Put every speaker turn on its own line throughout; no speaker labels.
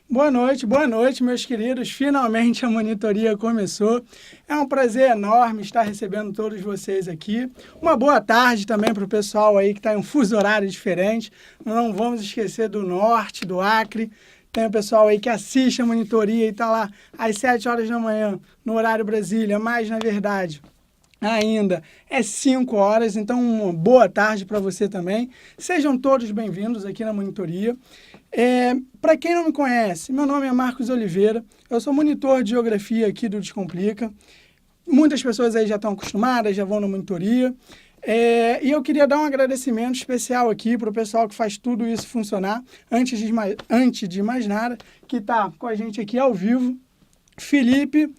Boa noite, meus queridos. Finalmente a monitoria começou. É um prazer enorme estar recebendo todos vocês aqui. Uma boa tarde também para o pessoal aí que está em um fuso horário diferente. Não vamos esquecer do norte, do Acre. Tem o pessoal aí que assiste a monitoria e está lá às 7 horas da manhã, no horário Brasília, mas na verdade ainda é 5 horas, então uma boa tarde para você também. Sejam todos bem-vindos aqui na monitoria. Para quem não me conhece, meu nome é Marcos Oliveira, eu sou monitor de geografia aqui do Descomplica. Muitas pessoas aí já estão acostumadas, já vão na monitoria. E eu queria dar um agradecimento especial aqui para o pessoal que faz tudo isso funcionar. Antes de mais nada, que está com a gente aqui ao vivo, Felipe,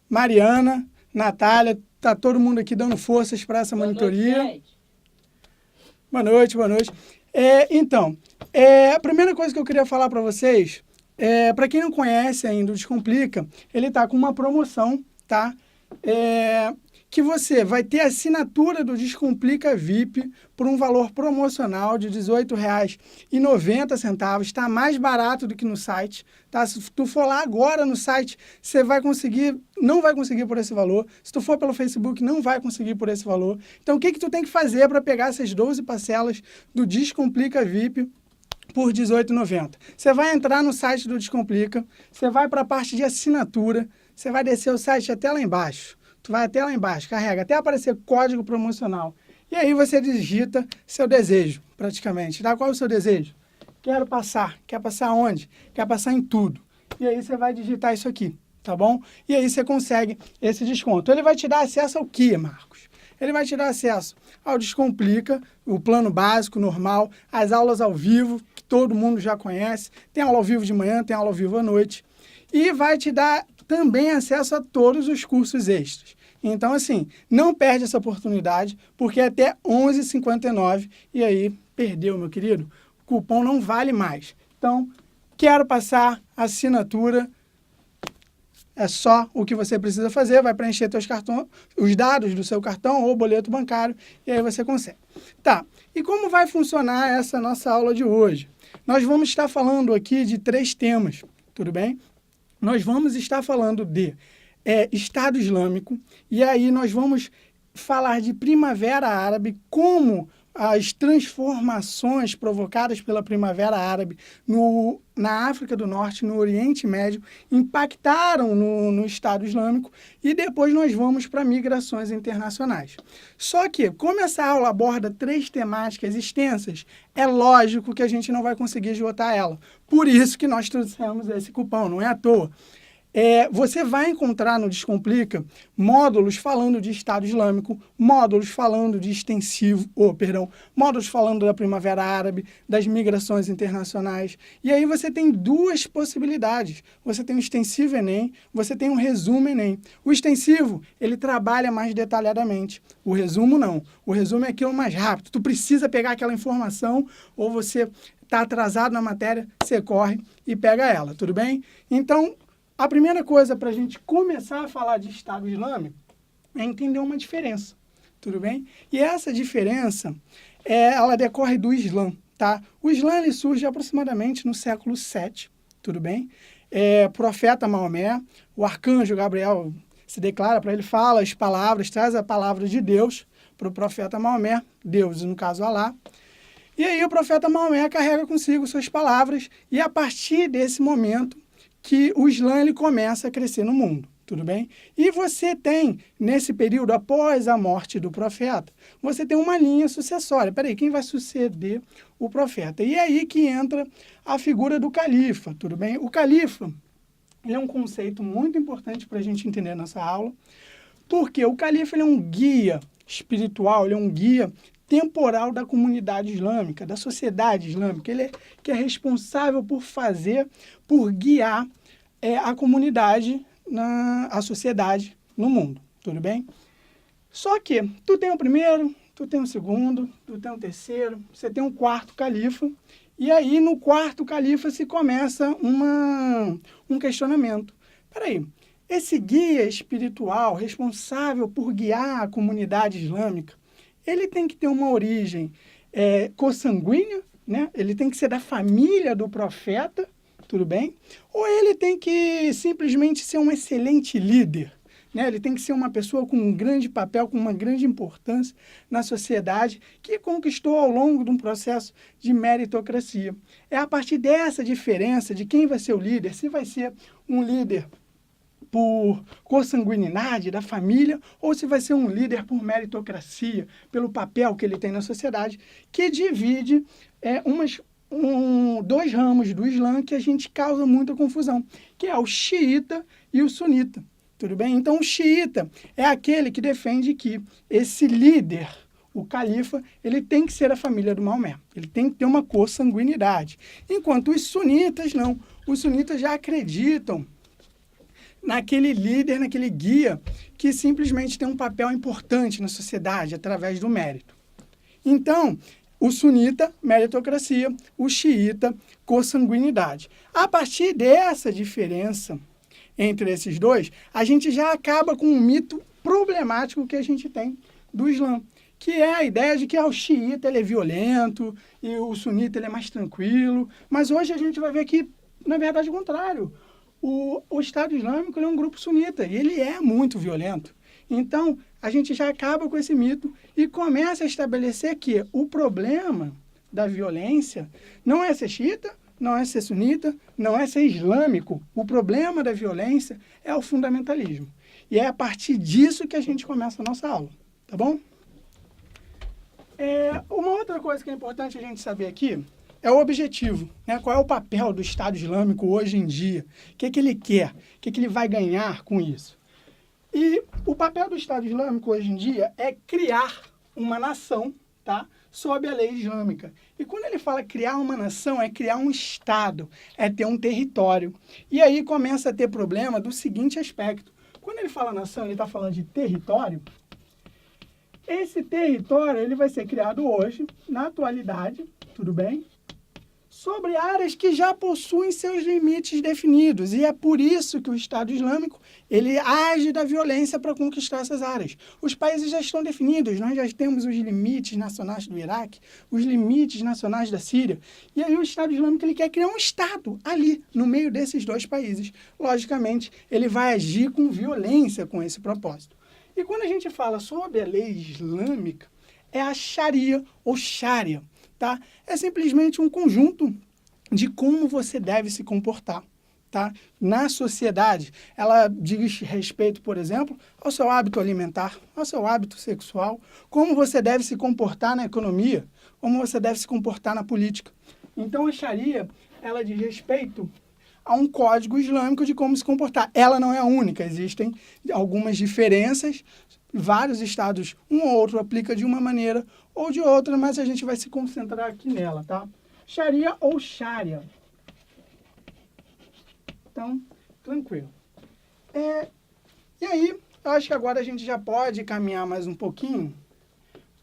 Mariana, Natália, está todo mundo aqui dando forças para essa monitoria. Boa noite, boa noite. A primeira coisa que eu queria falar para vocês, para quem não conhece ainda o Descomplica, ele está com uma promoção, tá? Que você vai ter assinatura do Descomplica VIP por um valor promocional de R$ 18,90. Está mais barato do que no site, tá? Se tu for lá agora no site, você não vai conseguir por esse valor. Se tu for pelo Facebook, não vai conseguir por esse valor. Então, o que tu tem que fazer para pegar essas 12 parcelas do Descomplica VIP por R$ 18,90? Você vai entrar no site do Descomplica, você vai para a parte de assinatura, você vai descer o site até lá embaixo. Tu vai até lá embaixo, carrega, até aparecer código promocional. E aí você digita seu desejo, praticamente. Tá? Qual é o seu desejo? Quero passar. Quer passar onde? Quer passar em tudo. E aí você vai digitar isso aqui, tá bom? E aí você consegue esse desconto. Ele vai te dar acesso ao quê, Marcos? Ele vai te dar acesso ao Descomplica, o plano básico, normal, as aulas ao vivo, que todo mundo já conhece. Tem aula ao vivo de manhã, tem aula ao vivo à noite. E vai te dar também acesso a todos os cursos extras. Então, assim, não perde essa oportunidade, porque é até 11h59, e aí perdeu, meu querido. O cupom não vale mais. Então, quero passar a assinatura. É só o que você precisa fazer, vai preencher os dados do seu cartão ou boleto bancário, e aí você consegue. Tá, e como vai funcionar essa nossa aula de hoje? Nós vamos estar falando aqui de 3 temas, tudo bem? Nós vamos estar falando de Estado Islâmico, e aí nós vamos falar de Primavera Árabe, como as transformações provocadas pela Primavera Árabe na África do Norte, no Oriente Médio, impactaram no Estado Islâmico, e depois nós vamos para migrações internacionais. Só que, como essa aula aborda 3 temáticas extensas, é lógico que a gente não vai conseguir esgotar ela. Por isso que nós trouxemos esse cupom, não é à toa. Você vai encontrar no Descomplica módulos falando de Estado Islâmico, módulos falando de módulos falando da Primavera Árabe, das migrações internacionais. E aí você tem 2 possibilidades. Você tem o extensivo Enem, você tem um resumo Enem. O extensivo, ele trabalha mais detalhadamente. O resumo não. O resumo é aquilo mais rápido. Tu precisa pegar aquela informação, ou você está atrasado na matéria, você corre e pega ela, tudo bem? Então, a primeira coisa para a gente começar a falar de Estado Islâmico é entender uma diferença, tudo bem? E essa diferença, ela decorre do Islã, tá? O Islã ele surge aproximadamente no século VII, tudo bem? Profeta Maomé, o arcanjo Gabriel se declara para ele, fala as palavras, traz a palavra de Deus para o profeta Maomé, Deus, no caso Alá. E aí o profeta Maomé carrega consigo suas palavras, e a partir desse momento, que o Islã ele começa a crescer no mundo, tudo bem? E você tem, nesse período, após a morte do profeta, você tem uma linha sucessória. Peraí, quem vai suceder o profeta? E aí que entra a figura do califa, tudo bem? O califa, ele é um conceito muito importante para a gente entender nessa aula, porque o califa ele é um guia espiritual, ele é um guia temporal da comunidade islâmica, da sociedade islâmica. Ele que é responsável por guiar a comunidade, a sociedade no mundo, tudo bem? Só que tu tem o primeiro, tu tem o segundo, tu tem o terceiro, você tem um 4º califa, e aí no 4º califa se começa um questionamento. Peraí, esse guia espiritual responsável por guiar a comunidade islâmica, ele tem que ter uma origem consanguínea, né? Ele tem que ser da família do profeta, tudo bem? Ou ele tem que simplesmente ser um excelente líder, né? Ele tem que ser uma pessoa com um grande papel, com uma grande importância na sociedade, que conquistou ao longo de um processo de meritocracia. É a partir dessa diferença de quem vai ser o líder, se vai ser um líder por consanguinidade da família, ou se vai ser um líder por meritocracia, pelo papel que ele tem na sociedade, que divide dois ramos do Islã que a gente causa muita confusão, que é o xiita e o sunita. Tudo bem? Então, o xiita é aquele que defende que esse líder, o califa, ele tem que ser a família do Maomé. Ele tem que ter uma consanguinidade. Enquanto os sunitas, não. Os sunitas já acreditam naquele líder, naquele guia, que simplesmente tem um papel importante na sociedade através do mérito. Então, o sunita, meritocracia, o xiita, consanguinidade. A partir dessa diferença entre esses dois, a gente já acaba com um mito problemático que a gente tem do Islã, que é a ideia de que o xiita ele é violento e o sunita ele é mais tranquilo. Mas hoje a gente vai ver que, na verdade, é o contrário. O Estado Islâmico ele é um grupo sunita e ele é muito violento. Então, a gente já acaba com esse mito e começa a estabelecer que o problema da violência não é ser xiita, não é ser sunita, não é ser islâmico. O problema da violência é o fundamentalismo. E é a partir disso que a gente começa a nossa aula, tá bom? Uma outra coisa que é importante a gente saber aqui é o objetivo, né? Qual é o papel do Estado Islâmico hoje em dia? O que ele quer? O que ele vai ganhar com isso? E o papel do Estado Islâmico hoje em dia é criar uma nação, tá? Sob a lei islâmica. E quando ele fala criar uma nação, é criar um Estado, é ter um território. E aí começa a ter problema do seguinte aspecto. Quando ele fala nação, ele está falando de território. Esse território ele vai ser criado hoje, na atualidade, tudo bem? Sobre áreas que já possuem seus limites definidos. E é por isso que o Estado Islâmico ele age da violência para conquistar essas áreas. Os países já estão definidos, nós já temos os limites nacionais do Iraque, os limites nacionais da Síria. E aí o Estado Islâmico ele quer criar um Estado ali, no meio desses dois países. Logicamente, ele vai agir com violência com esse propósito. E quando a gente fala sobre a lei islâmica, é a Sharia ou Sharia. Tá? É simplesmente um conjunto de como você deve se comportar. Tá? Na sociedade, ela diz respeito, por exemplo, ao seu hábito alimentar, ao seu hábito sexual, como você deve se comportar na economia, como você deve se comportar na política. Então, a Sharia, ela diz respeito a um código islâmico de como se comportar. Ela não é a única, existem algumas diferenças. Vários estados, um ou outro aplica de uma maneira ou de outra, mas a gente vai se concentrar aqui nela, tá? Sharia ou Sharia. Então, tranquilo. E aí, eu acho que agora a gente já pode caminhar mais um pouquinho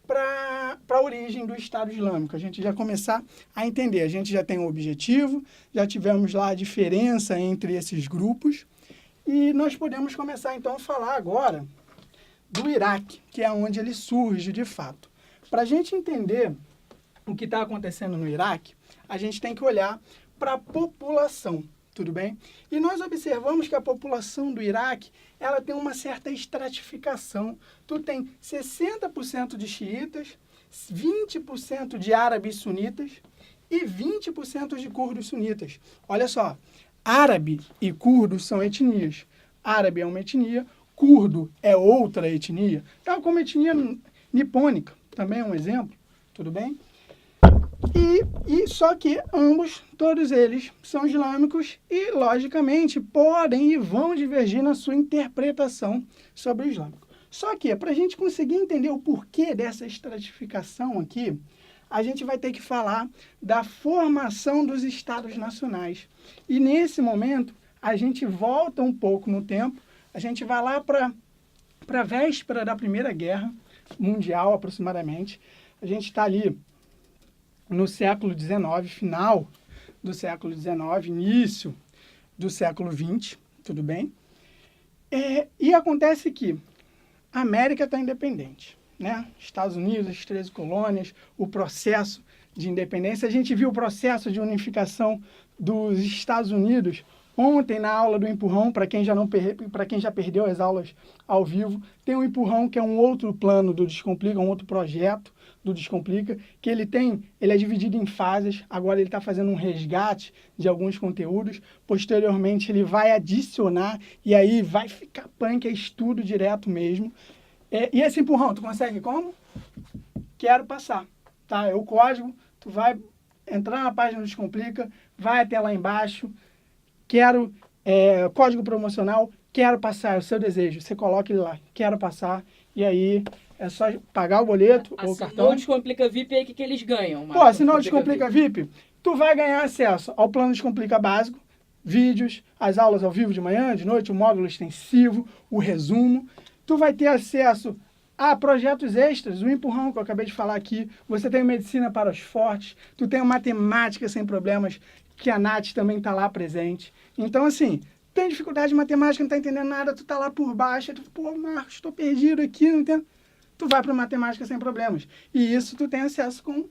para a origem do Estado Islâmico. A gente já começar a entender. A gente já tem um objetivo, já tivemos lá a diferença entre esses grupos, e nós podemos começar, então, a falar agora do Iraque, que é onde ele surge de fato. Para a gente entender o que está acontecendo no Iraque, a gente tem que olhar para a população, tudo bem? E nós observamos que a população do Iraque, ela tem uma certa estratificação. Tu tem 60% de xiitas, 20% de árabes sunitas e 20% de curdos sunitas. Olha só, árabe e curdo são etnias. Árabe é uma etnia, curdo é outra etnia, tal como a etnia nipônica, também é um exemplo, tudo bem? E só que ambos, todos eles, são islâmicos e, logicamente, podem e vão divergir na sua interpretação sobre o islâmico. Só que, para a gente conseguir entender o porquê dessa estratificação aqui, a gente vai ter que falar da formação dos estados nacionais. E, nesse momento, a gente volta um pouco no tempo, a gente vai lá para a véspera da Primeira Guerra Mundial, aproximadamente. A gente está ali no século XIX, final do século XIX, início do século XX, tudo bem? E acontece que a América está independente, né? Estados Unidos, as 13 colônias, o processo de independência. A gente viu o processo de unificação dos Estados Unidos, ontem na aula do empurrão, para quem já perdeu as aulas ao vivo, tem o empurrão, que é um outro plano do Descomplica, um outro projeto do Descomplica, que ele é dividido em fases. Agora ele está fazendo um resgate de alguns conteúdos, posteriormente ele vai adicionar, e aí vai ficar punk, é estudo direto mesmo. E esse empurrão, tu consegue como? Quero passar, tá? É o código, tu vai entrar na página do Descomplica, vai até lá embaixo, quero código promocional, quero passar, é o seu desejo. Você coloca ele lá, quero passar, e aí é só pagar o boleto ou o cartão.
Assinou o Descomplica VIP, aí o que eles ganham?
Pô, assinou o Descomplica VIP, tu vai ganhar acesso ao plano Descomplica básico, vídeos, as aulas ao vivo de manhã, de noite, o módulo extensivo, o resumo. Tu vai ter acesso a projetos extras, o empurrão que eu acabei de falar aqui. Você tem medicina para os fortes, tu tem matemática sem problemas, que a Nath também está lá presente. Então, assim, tem dificuldade de matemática, não está entendendo nada, tu está lá por baixo, tu, pô, Marcos, estou perdido aqui, não entendo. Tu vai para matemática sem problemas. E isso tu tem acesso com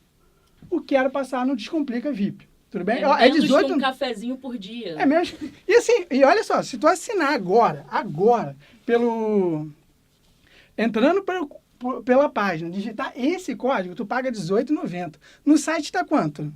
o Quero Passar no Descomplica VIP. Tudo bem?
É 18 um cafezinho por dia.
É mesmo. E assim, e olha só, se tu assinar agora, entrando pela página, digitar esse código, tu paga R$18,90. No site tá quanto?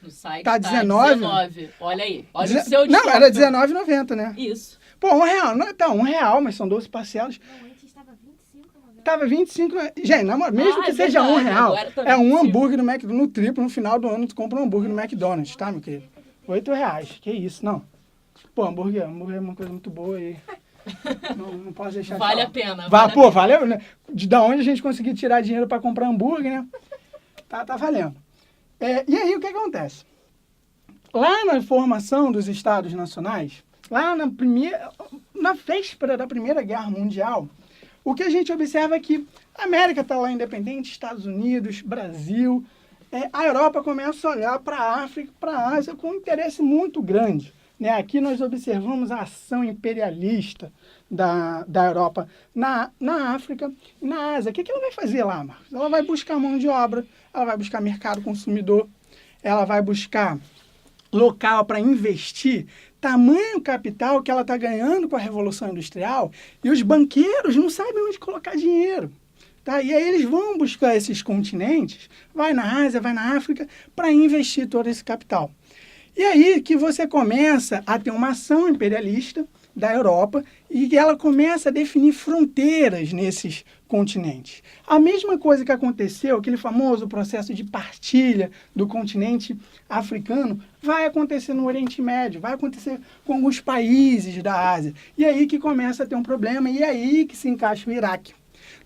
No site
tá 19.
Olha aí. Olha o seu desconto.
Não, era R$19,90, né?
Isso.
Pô, R$1. Não, tá, R$1, mas são 12 parcelas.
Não, antes estava R$25,90.
Tava 25. Gente, mesmo que seja R$1,
tá
é um hambúrguer no McDonald's. No triplo, no final do ano, tu compra um hambúrguer no McDonald's, tá, meu querido? R$8. Que isso, não. Pô, hambúrguer é uma coisa muito boa aí. Não posso deixar
Vale
de
a pena.
Valeu, né? Da onde a gente conseguir tirar dinheiro para comprar hambúrguer, né? Tá valendo. E aí, o que acontece? Lá na formação dos Estados Nacionais, lá na véspera da Primeira Guerra Mundial, o que a gente observa é que a América está lá independente, Estados Unidos, Brasil, a Europa começa a olhar para a África, para a Ásia com um interesse muito grande. Né? Aqui nós observamos a ação imperialista da Europa na África e na Ásia. O que ela vai fazer lá, Marcos? Ela vai buscar mão de obra, ela vai buscar mercado consumidor, ela vai buscar local para investir, tamanho capital que ela está ganhando com a Revolução Industrial, e os banqueiros não sabem onde colocar dinheiro. Tá? E aí eles vão buscar esses continentes, vai na Ásia, vai na África, para investir todo esse capital. E aí que você começa a ter uma ação imperialista da Europa e que ela começa a definir fronteiras nesses continentes. A mesma coisa que aconteceu, aquele famoso processo de partilha do continente africano, vai acontecer no Oriente Médio, vai acontecer com alguns países da Ásia. E aí que começa a ter um problema, e aí que se encaixa o Iraque.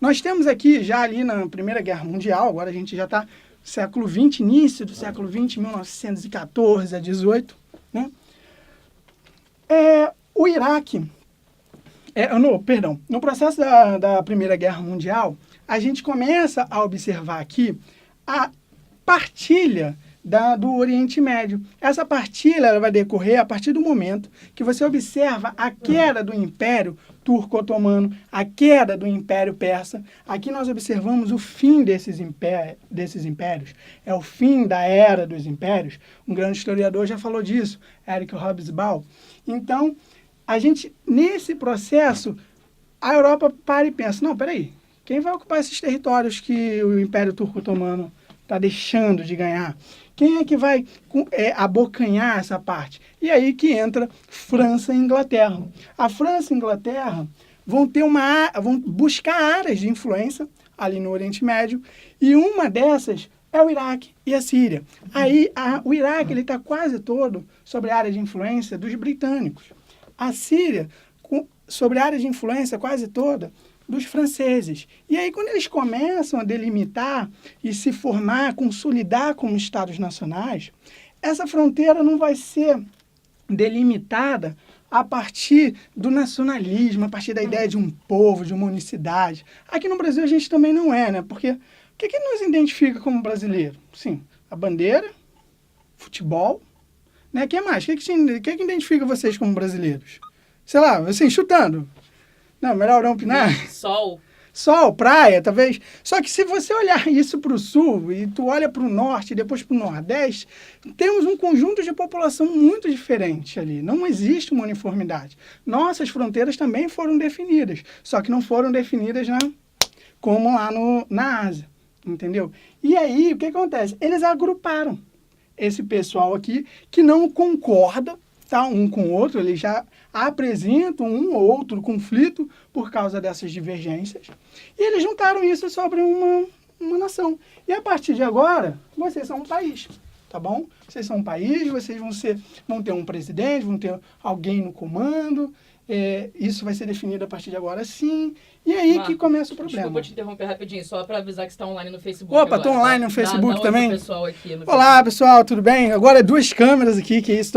Nós temos aqui, já ali na Primeira Guerra Mundial, agora a gente já está século XX, início do século XX, 1914 a 18, né? O Iraque, no processo da Primeira Guerra Mundial, a gente começa a observar aqui a partilha do Oriente Médio. Essa partilha ela vai decorrer a partir do momento que você observa a queda do Império Turco-Otomano, a queda do Império Persa. Aqui nós observamos o fim desses impérios. É o fim da Era dos Impérios. Um grande historiador já falou disso, Eric Hobsbawm. Então, a gente, nesse processo, a Europa para e pensa, não, peraí, quem vai ocupar esses territórios que o Império Turco-Otomano está deixando de ganhar? Quem é que vai abocanhar essa parte? E aí que entra França e Inglaterra. A França e a Inglaterra vão buscar áreas de influência ali no Oriente Médio, e uma dessas é o Iraque e a Síria. Aí o Iraque está quase todo sobre a área de influência dos britânicos. A Síria sobre a área de influência quase toda dos franceses. E aí, quando eles começam a delimitar e se formar, consolidar como estados nacionais, essa fronteira não vai ser delimitada a partir do nacionalismo, a partir da ideia de um povo, de uma unicidade. Aqui no Brasil a gente também não é, né? Porque o que nos identifica como brasileiro? Sim, a bandeira, futebol, né? O que mais? O que identifica vocês como brasileiros? Sei lá, assim, chutando. Não, melhor não opinar.
Sol.
sol, praia, talvez. Só que se você olhar isso para o sul e tu olha para o norte e depois para o nordeste, temos um conjunto de população muito diferente ali. Não existe uma uniformidade. Nossas fronteiras também foram definidas, só que não foram definidas como lá na Ásia, entendeu? E aí, o que acontece? Eles agruparam esse pessoal aqui que não concorda, tá, um com o outro, eles já apresentam um ou outro conflito por causa dessas divergências, e eles juntaram isso sobre uma nação. E a partir de agora, vocês são um país, tá bom? Vocês são um país, vocês vão ter um presidente, vão ter alguém no comando, isso vai ser definido a partir de agora sim, e aí Marcos, que começa o problema.
Desculpa te interromper rapidinho, só para avisar que você está online no Facebook.
Opa, estou online no Facebook
dá
também.
Pessoal aqui no
Olá,
Facebook.
pessoal, tudo bem? Agora é 2 câmeras aqui, que isso,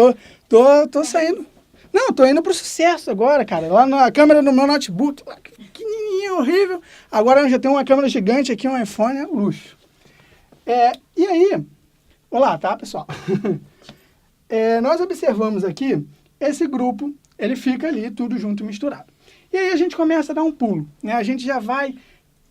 tô saindo. Não, tô indo pro sucesso agora, cara. Lá na câmera do meu notebook, lá, pequenininha, horrível. Agora eu já tenho uma câmera gigante aqui, um iPhone, é luxo. E aí, olá, tá, pessoal? Nós observamos aqui esse grupo, ele fica ali tudo junto, misturado. E aí a gente começa a dar um pulo, né? A gente já vai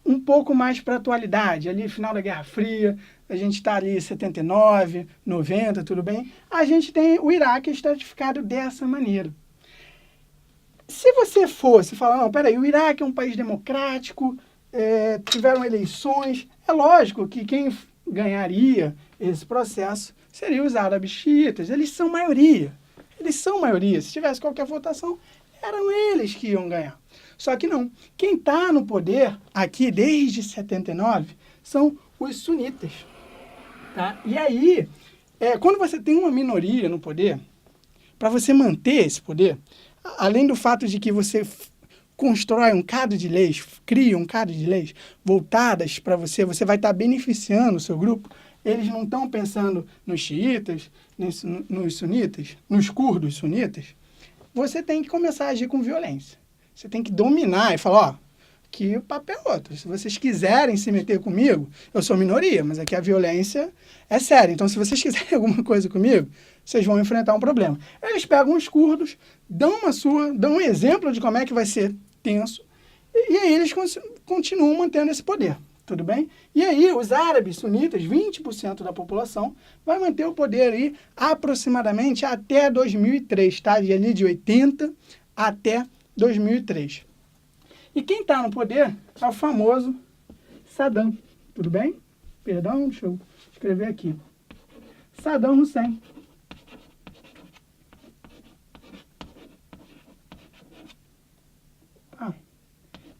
um pouco mais para a atualidade, ali final da Guerra Fria, a gente está ali 79, 90, tudo bem? A gente tem o Iraque estratificado dessa maneira. Se você fosse falar, não, peraí, o Iraque é um país democrático, tiveram eleições, é lógico que quem ganharia esse processo seriam os árabes xiitas, eles são maioria, se tivesse qualquer votação, eram eles que iam ganhar. Só que não. Quem está no poder aqui desde 79 são os sunitas. Tá? E aí, quando você tem uma minoria no poder, para você manter esse poder, além do fato de que você constrói um cadro de leis, cria um cadro de leis voltadas para você, você vai estar beneficiando o seu grupo, eles não estão pensando nos xiitas, nos sunitas, nos curdos sunitas, você tem que começar a agir com violência. Você tem que dominar e falar, ó, que o papel é outro. Se vocês quiserem se meter comigo, eu sou minoria, mas aqui a violência é séria. Então, se vocês quiserem alguma coisa comigo, vocês vão enfrentar um problema. Eles pegam os curdos, dão um exemplo de como é que vai ser tenso, e aí eles continuam mantendo esse poder. Tudo bem? E aí, os árabes sunitas, 20% da população, vai manter o poder aí aproximadamente até 2003, tá? Ali de 80 até 2003. E quem está no poder é o famoso Saddam. Tudo bem? Perdão, deixa eu escrever aqui. Saddam Hussein.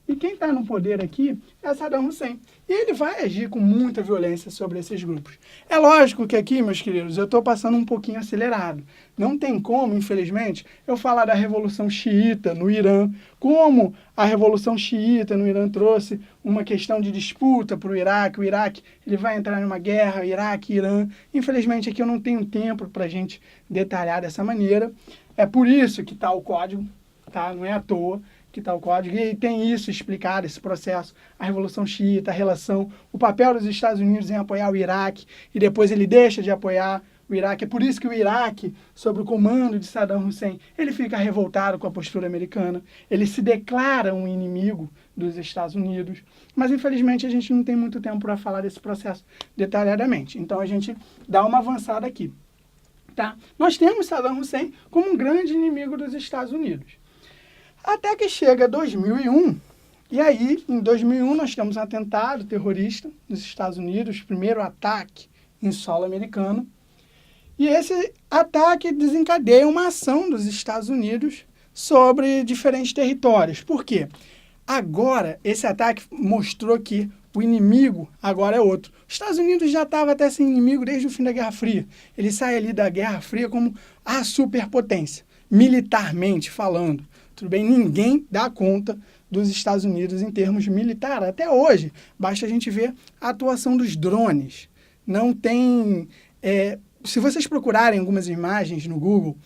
E quem está no poder aqui é Saddam Hussein. E ele vai agir com muita violência sobre esses grupos. É lógico que aqui, meus queridos, eu estou passando um pouquinho acelerado. Não tem como, infelizmente, eu falar da Revolução Xiita no Irã, como a Revolução Xiita no Irã trouxe uma questão de disputa para o Iraque. O Iraque ele vai entrar numa guerra, Iraque e Irã. Infelizmente, aqui eu não tenho tempo para a gente detalhar dessa maneira. É por isso que está o código, tá? Não é à toa que está o código, e tem isso explicado, esse processo, a Revolução Xiita, a relação, o papel dos Estados Unidos em apoiar o Iraque, e depois ele deixa de apoiar o Iraque. É por isso que o Iraque, sob o comando de Saddam Hussein, ele fica revoltado com a postura americana, ele se declara um inimigo dos Estados Unidos, mas infelizmente a gente não tem muito tempo para falar desse processo detalhadamente, então a gente dá uma avançada aqui. Tá? Nós temos Saddam Hussein como um grande inimigo dos Estados Unidos. Até que chega 2001, e aí, em 2001, nós temos um atentado terrorista nos Estados Unidos, primeiro ataque em solo americano, e esse ataque desencadeia uma ação dos Estados Unidos sobre diferentes territórios. Por quê? Agora, esse ataque mostrou que o inimigo agora é outro. Os Estados Unidos já estava até sem inimigo desde o fim da Guerra Fria. Ele sai ali da Guerra Fria como a superpotência, militarmente falando. Tudo bem? Ninguém dá conta dos Estados Unidos em termos militares. Até hoje, basta a gente ver a atuação dos drones. Não tem... se vocês procurarem algumas imagens no Google,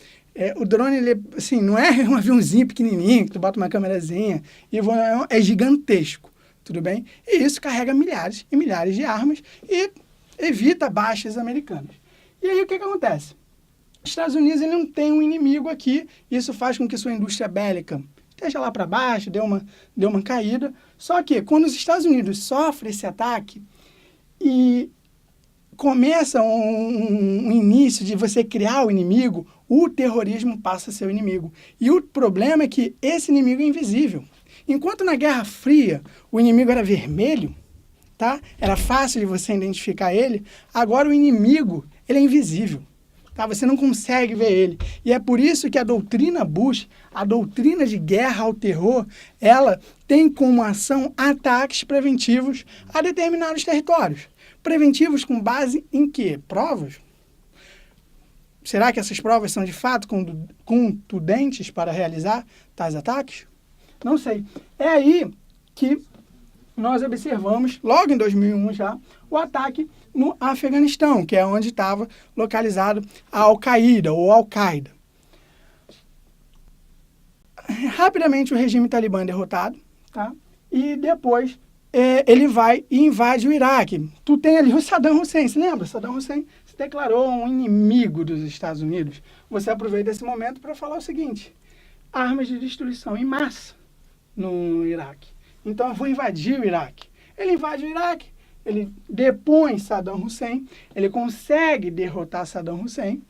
o drone, ele, assim, não é um aviãozinho pequenininho, que tu bota uma câmerazinha, e é gigantesco. Tudo bem? E isso carrega milhares e milhares de armas e evita baixas americanas. E aí, o que acontece? Os Estados Unidos ele não tem um inimigo aqui, isso faz com que sua indústria bélica esteja lá para baixo, deu uma caída. Só que quando os Estados Unidos sofrem esse ataque e começa um início de você criar o inimigo, o terrorismo passa a ser o inimigo. E o problema é que esse inimigo é invisível. Enquanto na Guerra Fria o inimigo era vermelho, tá? Era fácil de você identificar ele, agora o inimigo ele é invisível. Tá? Você não consegue ver ele. E é por isso que a doutrina Bush, a doutrina de guerra ao terror, ela tem como ação ataques preventivos a determinados territórios. Preventivos com base em quê? Provas? Será que essas provas são de fato contundentes para realizar tais ataques? Não sei. É aí que nós observamos, logo em 2001 já, o ataque no Afeganistão, que é onde estava localizado a Al-Qaeda ou Al-Qaeda. Rapidamente o regime talibã é derrotado, tá? E depois ele vai e invade o Iraque. Tu tem ali o Saddam Hussein, se lembra? Saddam Hussein se declarou um inimigo dos Estados Unidos. Você aproveita esse momento para falar o seguinte: armas de destruição em massa no Iraque. Então eu vou invadir o Iraque. Ele invade o Iraque, ele depõe Saddam Hussein, ele consegue derrotar Saddam Hussein.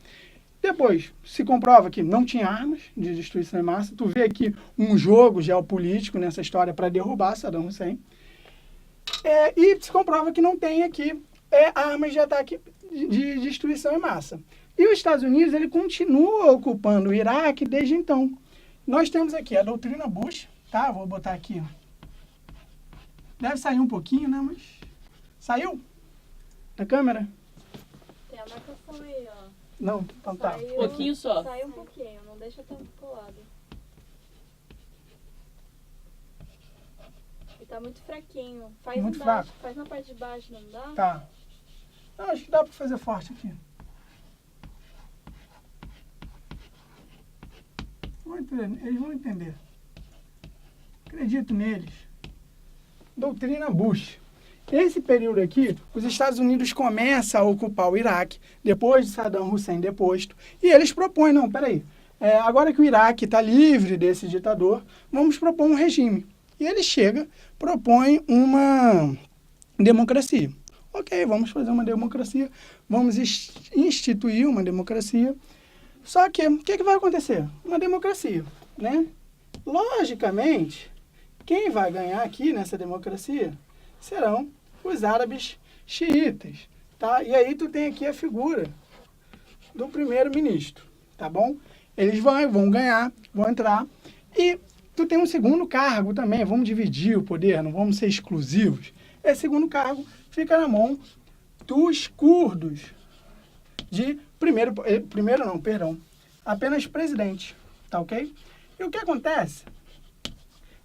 Depois se comprova que não tinha armas de destruição em massa. Tu vê aqui um jogo geopolítico nessa história para derrubar Saddam Hussein. E se comprova que não tem aqui armas de ataque de destruição em massa. E os Estados Unidos ele continua ocupando o Iraque desde então. Nós temos aqui a doutrina Bush, tá? Vou botar aqui, ó. Deve sair um pouquinho, né? Mas saiu? Da câmera?
Tem a marcação aí, ó.
Não, então tá.
Saiu,
Um pouquinho só.
Saiu um pouquinho, não deixa tanto colado. E tá muito fraquinho. Faz
Muito
embaixo,
fraco.
faz na parte de baixo, não dá?
Tá. Não, acho que dá para fazer forte aqui. Eles vão entender. Acredito neles. Doutrina Bush. Esse período aqui, os Estados Unidos começam a ocupar o Iraque, depois de Saddam Hussein deposto, e eles propõem, não, peraí, agora que o Iraque está livre desse ditador, vamos propor um regime. E ele chega, propõe uma democracia. Ok, vamos fazer uma democracia, vamos instituir uma democracia. Só que, o que vai acontecer? Uma democracia, né? Logicamente, quem vai ganhar aqui nessa democracia serão os árabes xiitas, tá? E aí tu tem aqui a figura do primeiro-ministro, tá bom? Eles vão ganhar, vão entrar, e tu tem um segundo cargo também, vamos dividir o poder, não vamos ser exclusivos. Esse segundo cargo fica na mão dos curdos, de apenas presidente, tá ok? E o que acontece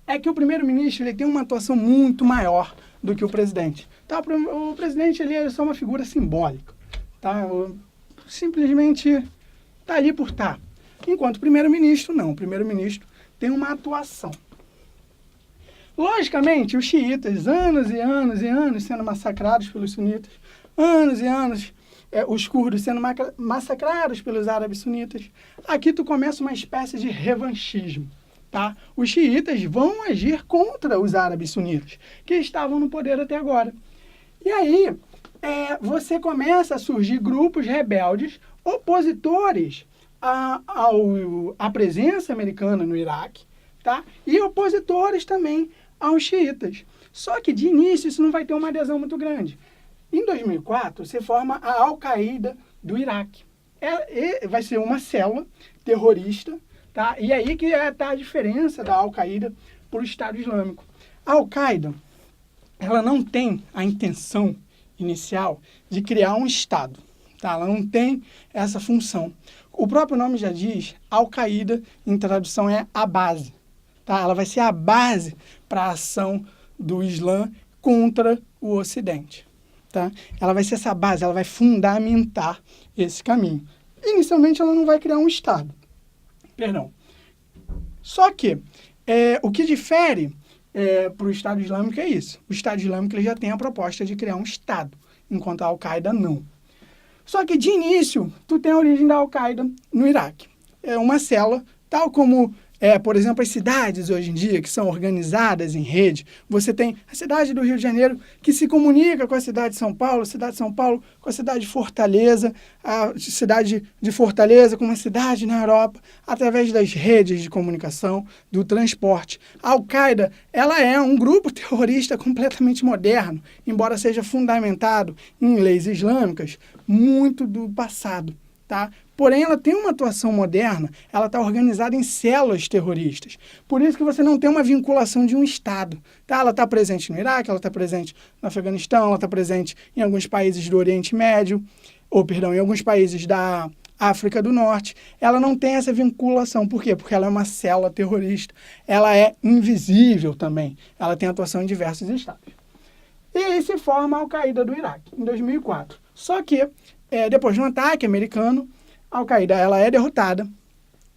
é que o primeiro-ministro ele tem uma atuação muito maior do que o presidente. Tá? O presidente ele é só uma figura simbólica. Tá? Simplesmente está ali por estar. Enquanto o primeiro-ministro, não. O primeiro-ministro tem uma atuação. Logicamente, os xiitas, anos e anos e anos sendo massacrados pelos sunitas, anos e anos os curdos sendo massacrados pelos árabes sunitas, aqui tu começa uma espécie de revanchismo. Tá? Os xiitas vão agir contra os árabes sunitas, que estavam no poder até agora. E aí, você começa a surgir grupos rebeldes, opositores à presença americana no Iraque, tá? E opositores também aos xiitas. Só que, de início, isso não vai ter uma adesão muito grande. Em 2004, se forma a Al-Qaeda do Iraque. Vai ser uma célula terrorista. Tá? E aí que está a diferença da Al-Qaeda para o Estado Islâmico. A Al-Qaeda, ela não tem a intenção inicial de criar um Estado. Tá? Ela não tem essa função. O próprio nome já diz, Al-Qaeda, em tradução, é a base. Tá? Ela vai ser a base para a ação do Islã contra o Ocidente. Tá? Ela vai ser essa base, ela vai fundamentar esse caminho. Inicialmente, ela não vai criar um Estado. Perdão. Só que o que difere para o Estado Islâmico é isso. O Estado Islâmico ele já tem a proposta de criar um Estado, enquanto a Al-Qaeda não. Só que, de início, tu tem a origem da Al-Qaeda no Iraque. É uma célula, tal como por exemplo, as cidades hoje em dia, que são organizadas em rede, você tem a cidade do Rio de Janeiro, que se comunica com a cidade de São Paulo com a cidade de Fortaleza, a cidade de Fortaleza com uma cidade na Europa, através das redes de comunicação, do transporte. A Al-Qaeda, ela é um grupo terrorista completamente moderno, embora seja fundamentado em leis islâmicas, muito do passado, tá? Porém, ela tem uma atuação moderna, ela está organizada em células terroristas. Por isso que você não tem uma vinculação de um Estado. Tá? Ela está presente no Iraque, ela está presente no Afeganistão, ela está presente em alguns países do Oriente Médio, em alguns países da África do Norte. Ela não tem essa vinculação. Por quê? Porque ela é uma célula terrorista. Ela é invisível também. Ela tem atuação em diversos estados. E aí se forma a Al-Qaeda do Iraque, em 2004. Só que, depois de um ataque americano, a Al-Qaeda ela é derrotada,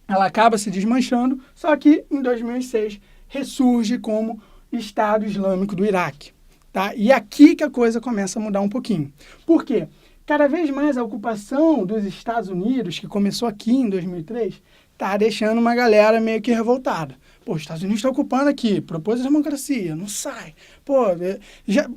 ela acaba se desmanchando, só que em 2006 ressurge como Estado Islâmico do Iraque. Tá? E aqui que a coisa começa a mudar um pouquinho. Por quê? Cada vez mais a ocupação dos Estados Unidos, que começou aqui em 2003, está deixando uma galera meio que revoltada. Pô, os Estados Unidos está ocupando aqui, propôs a democracia, não sai. Pô,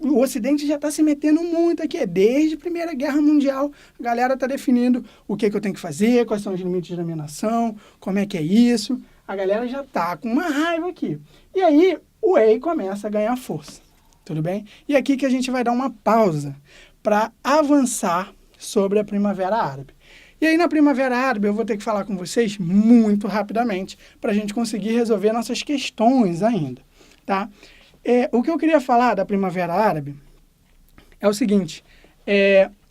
o Ocidente já está se metendo muito aqui, desde a Primeira Guerra Mundial, a galera está definindo o que eu tenho que fazer, quais são os limites da minha nação, como é que é isso. A galera já está com uma raiva aqui. E aí o Whey começa a ganhar força, tudo bem? E aqui que a gente vai dar uma pausa para avançar sobre a Primavera Árabe. E aí, na Primavera Árabe, eu vou ter que falar com vocês muito rapidamente para a gente conseguir resolver nossas questões ainda, tá? O que eu queria falar da Primavera Árabe é o seguinte,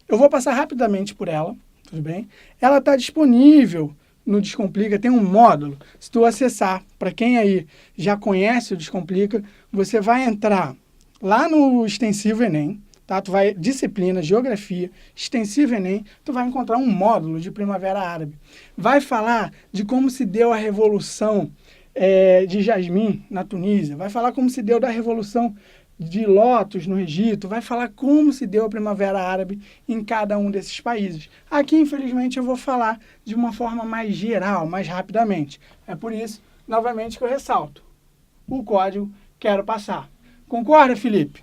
eu vou passar rapidamente por ela, tudo bem? Ela está disponível no Descomplica, tem um módulo. Se tu acessar, para quem aí já conhece o Descomplica, você vai entrar lá no extensivo Enem, tá? Tu vai, disciplina, geografia, extensivo Enem, tu vai encontrar um módulo de Primavera Árabe. Vai falar de como se deu a Revolução de Jasmim na Tunísia, vai falar como se deu da Revolução de Lotus no Egito, vai falar como se deu a Primavera Árabe em cada um desses países. Aqui, infelizmente, eu vou falar de uma forma mais geral, mais rapidamente. É por isso, novamente, que eu ressalto o código Quero Passar. Concorda, Felipe?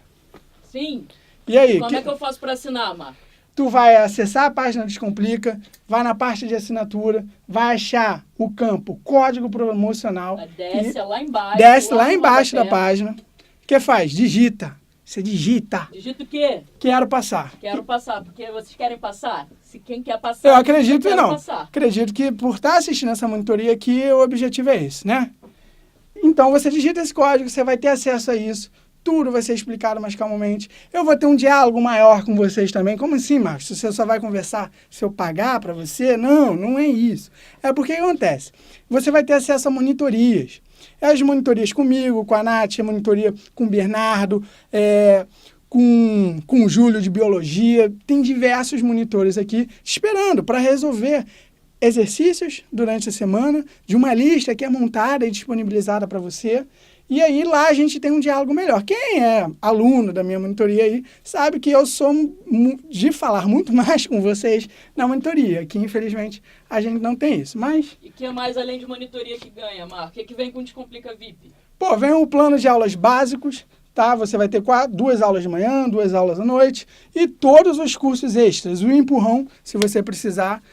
Sim.
E aí?
Como é que eu faço para assinar, Marco?
Tu vai acessar a página Descomplica, vai na parte de assinatura, vai achar o campo Código Promocional.
Desce lá embaixo.
Desce lá embaixo da página. O que faz? Digita. Você digita.
Digita o quê?
Quero passar.
Quero passar, porque vocês querem passar? Se quem quer passar,
Eu acredito
eu
não.
Passar.
Acredito que por estar assistindo essa monitoria aqui, o objetivo é esse, né? Então, você digita esse código, você vai ter acesso a isso. Tudo vai ser explicado mais calmamente. Eu vou ter um diálogo maior com vocês também. Como assim, Marcos? Você só vai conversar se eu pagar para você? Não, não é isso. É porque acontece. Você vai ter acesso a monitorias. As monitorias comigo, com a Nath, a monitoria com o Bernardo, com o Júlio de Biologia. Tem diversos monitores aqui esperando para resolver exercícios durante a semana, de uma lista que é montada e disponibilizada para você. E aí lá a gente tem um diálogo melhor. Quem é aluno da minha monitoria aí sabe que eu sou de falar muito mais com vocês na monitoria, que infelizmente a gente não tem isso. Mas...
E que é mais além de monitoria que ganha, Marco? O que vem com o Descomplica VIP?
Pô, vem o plano de aulas básicos, tá? Você vai ter 2 aulas de manhã, 2 aulas à noite e todos os cursos extras. O empurrão, se você precisar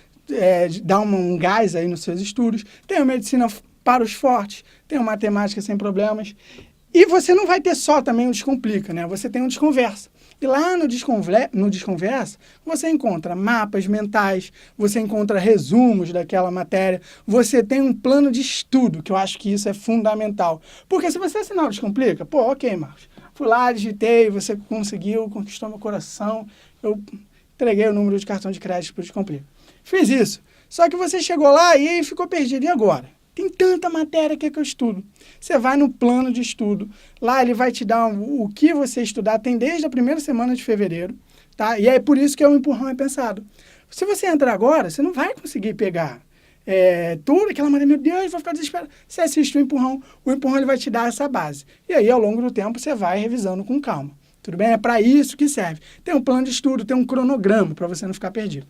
dar um gás aí nos seus estudos. Tem a medicina para os fortes, tem a matemática sem problemas. E você não vai ter só também o Descomplica, né? Você tem o Desconversa. E lá no Desconversa, você encontra mapas mentais, você encontra resumos daquela matéria, você tem um plano de estudo, que eu acho que isso é fundamental. Porque se você assinar o Descomplica, pô, ok, Marcos, fui lá, digitei, você conseguiu, conquistou meu coração, eu entreguei o número de cartão de crédito para o Descomplica. Fiz isso. Só que você chegou lá e aí ficou perdido. E agora? Tem tanta matéria que eu estudo. Você vai no plano de estudo. Lá ele vai te dar o que você estudar. Tem desde a primeira semana de fevereiro. Tá? E é por isso que o empurrão é pensado. Se você entrar agora, você não vai conseguir pegar toda aquela matéria. Meu Deus, vou ficar desesperado. Você assiste o empurrão ele vai te dar essa base. E aí, ao longo do tempo, você vai revisando com calma. Tudo bem? É para isso que serve. Tem um plano de estudo, tem um cronograma para você não ficar perdido.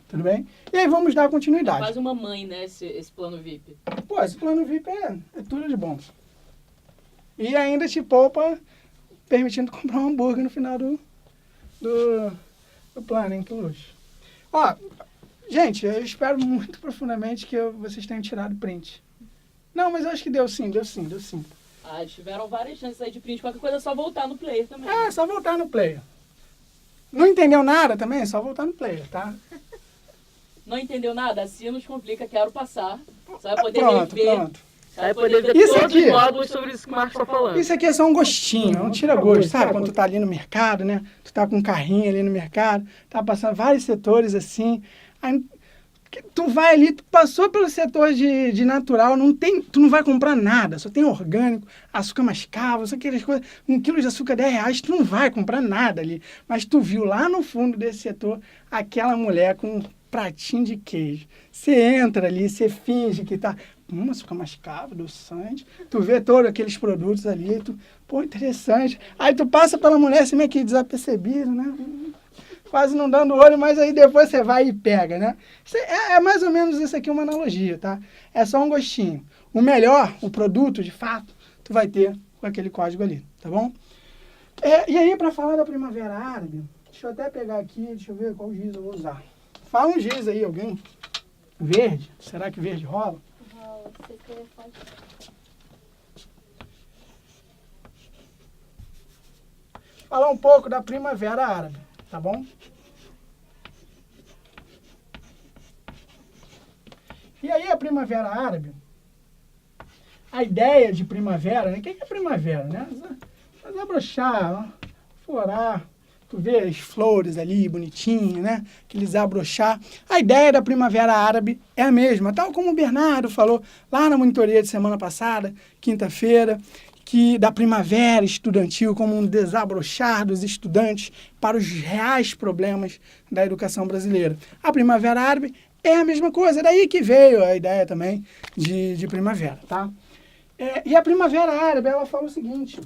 Tudo bem? E aí vamos dar continuidade.
Quase uma mãe, né, esse plano VIP.
Pô, esse plano VIP é tudo de bom. E ainda te poupa permitindo comprar um hambúrguer no final do plano, hein? Que luxo. Ó, gente, eu espero muito profundamente que vocês tenham tirado print. Não, mas eu acho que deu sim.
Ah, tiveram várias chances aí de print. Qualquer coisa é só voltar no player também.
É, só voltar no player. Não entendeu nada também? É só voltar no player, tá?
Não entendeu nada? Assina nos Complica, quero passar. Você vai poder
Pronto.
Você vai poder ver
Isso
todos
aqui-
os módulos sobre isso que o Marcos está falando.
Isso aqui é só um gostinho, é um tira-gosto, sabe? Quando tu tá ali no mercado, né? Tu tá com um carrinho ali no mercado, tá passando vários setores assim. Aí tu vai ali, tu passou pelo setor de natural, tu não vai comprar nada, só tem orgânico, açúcar mascavo, só aquelas coisas, 1 quilo de açúcar R$10, tu não vai comprar nada ali. Mas tu viu lá no fundo desse setor aquela mulher com um pratinho de queijo. Você entra ali, você finge que tá... açúcar mascavo, adoçante. Tu vê todos aqueles produtos ali, pô, interessante. Aí tu passa pela mulher assim meio que desapercebido, né? Quase não dando olho, mas aí depois você vai e pega, né? É mais ou menos isso aqui, uma analogia, tá? É só um gostinho. O melhor, o produto, de fato, tu vai ter com aquele código ali, tá bom? E aí, para falar da Primavera Árabe, deixa eu até pegar aqui, deixa eu ver qual giz eu vou usar. Fala um giz aí, alguém. Verde? Será que verde rola?
Você quer fazer.
Falar um pouco da Primavera Árabe, tá bom? E aí a Primavera Árabe, a ideia de primavera, né? O que é primavera, né? Desabrochar, florar, tu vê as flores ali, bonitinho, né? Aqueles abrochar. A ideia da Primavera Árabe é a mesma, tal como o Bernardo falou lá na monitoria de semana passada, quinta-feira, que da primavera estudantil como um desabrochar dos estudantes para os reais problemas da educação brasileira. A Primavera Árabe é a mesma coisa, é daí que veio a ideia também de primavera, tá? E a Primavera Árabe, ela fala o seguinte...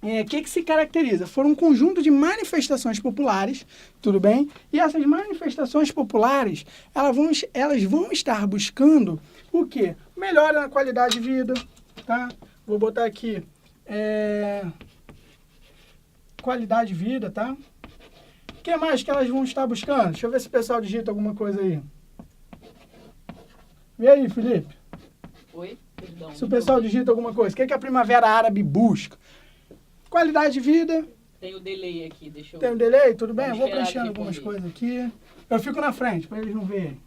O que se caracteriza? Foram um conjunto manifestações populares, tudo bem? E essas manifestações populares, elas vão estar buscando o quê? Melhora na qualidade de vida, tá? Vou botar aqui, qualidade de vida, tá? O que mais que elas vão estar buscando? Deixa eu ver se o pessoal digita alguma coisa aí. Vê aí, Felipe.
Oi? Perdão.
Se o pessoal digita alguma coisa. O que a Primavera Árabe busca? Qualidade de vida.
Tem o delay aqui, deixa eu...
Tem um delay? Tudo bem? Eu
Vamos
vou
esperar
preenchendo
aqui
algumas
comigo.
coisas aqui. Eu fico na frente, para eles não verem.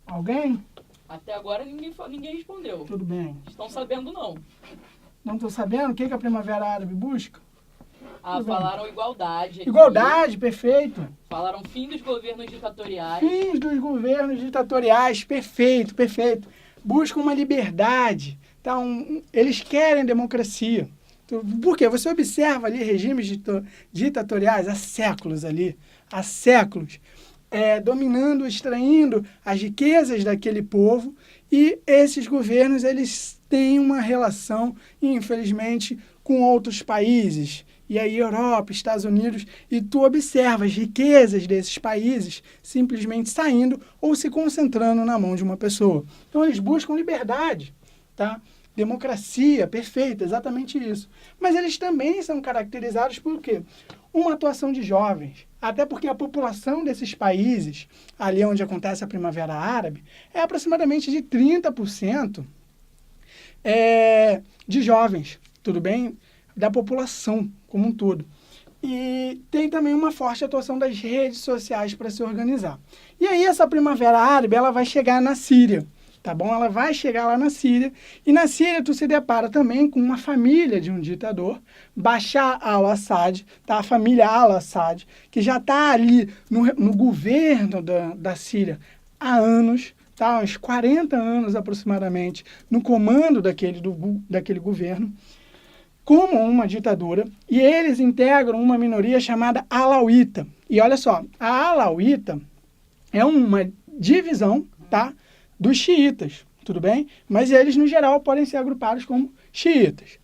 Alguém?
Até agora ninguém respondeu.
Tudo bem.
Estão sabendo não.
Não estou sabendo o que a Primavera Árabe busca?
Ah,
Tudo bem.
falaram igualdade aqui.
Igualdade, perfeito.
Falaram fim dos governos ditatoriais.
Fins dos governos ditatoriais, perfeito, perfeito. Buscam uma liberdade. Tá? Eles querem democracia. Por quê? Você observa ali regimes ditatoriais há séculos ali, há séculos, dominando, extraindo as riquezas daquele povo, e esses governos, eles têm uma relação, infelizmente, com outros países, e aí Europa, Estados Unidos, e tu observa as riquezas desses países simplesmente saindo ou se concentrando na mão de uma pessoa. Então eles buscam liberdade, tá? Democracia, perfeito, exatamente isso. Mas eles também são caracterizados por quê? Uma atuação de jovens. Até porque a população desses países, ali onde acontece a Primavera Árabe, é aproximadamente de 30% de jovens, tudo bem? Da população como um todo. E tem também uma forte atuação das redes sociais para se organizar. E aí essa Primavera Árabe, ela vai chegar na Síria, tá bom? Ela vai chegar lá na Síria, e na Síria tu se depara também com uma família de um ditador, Bashar al-Assad, tá? A família al-Assad, que já está ali no governo da Síria há anos, tá? Uns 40 anos aproximadamente, no comando daquele governo, como uma ditadura, e eles integram uma minoria chamada Alauíta. E olha só, a Alauíta é uma divisão, tá, dos xiitas, tudo bem? Mas eles, no geral, podem ser agrupados como xiitas.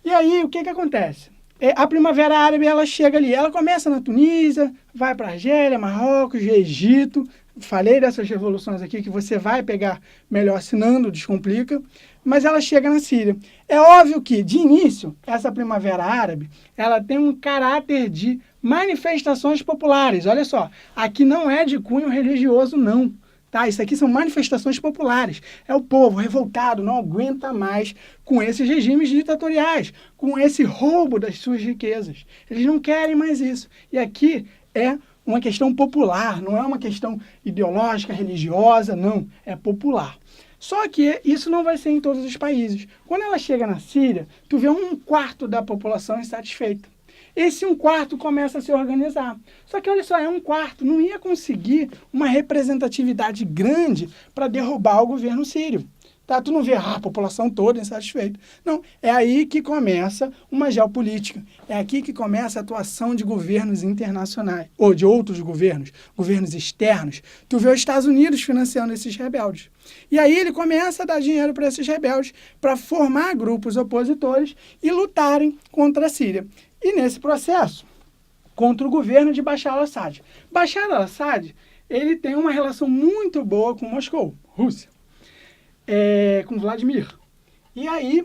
E aí, o que acontece? A Primavera Árabe, ela chega ali, ela começa na Tunísia, vai para Argélia, Marrocos, Egito. Falei dessas revoluções aqui que você vai pegar melhor assinando, Descomplica, mas ela chega na Síria. É óbvio que, de início, essa Primavera Árabe, ela tem um caráter de manifestações populares. Olha só, aqui não é de cunho religioso, não. Tá? Isso aqui são manifestações populares. É o povo revoltado, não aguenta mais com esses regimes ditatoriais, com esse roubo das suas riquezas. Eles não querem mais isso. E aqui é uma questão popular, não é uma questão ideológica, religiosa, não. É popular. Só que isso não vai ser em todos os países. Quando ela chega na Síria, tu vê 1/4 da população insatisfeita. Esse 1/4 começa a se organizar. Só que olha só, 1/4 não ia conseguir uma representatividade grande para derrubar o governo sírio. Tá? Tu não vê a população toda insatisfeita. Não, é aí que começa uma geopolítica. É aqui que começa a atuação de governos internacionais, ou de outros governos, governos externos. Tu vê os Estados Unidos financiando esses rebeldes. E aí ele começa a dar dinheiro para esses rebeldes para formar grupos opositores e lutarem contra a Síria. E nesse processo, contra o governo de Bashar al-Assad. Bashar al-Assad, ele tem uma relação muito boa com Moscou, Rússia, com Vladimir. E aí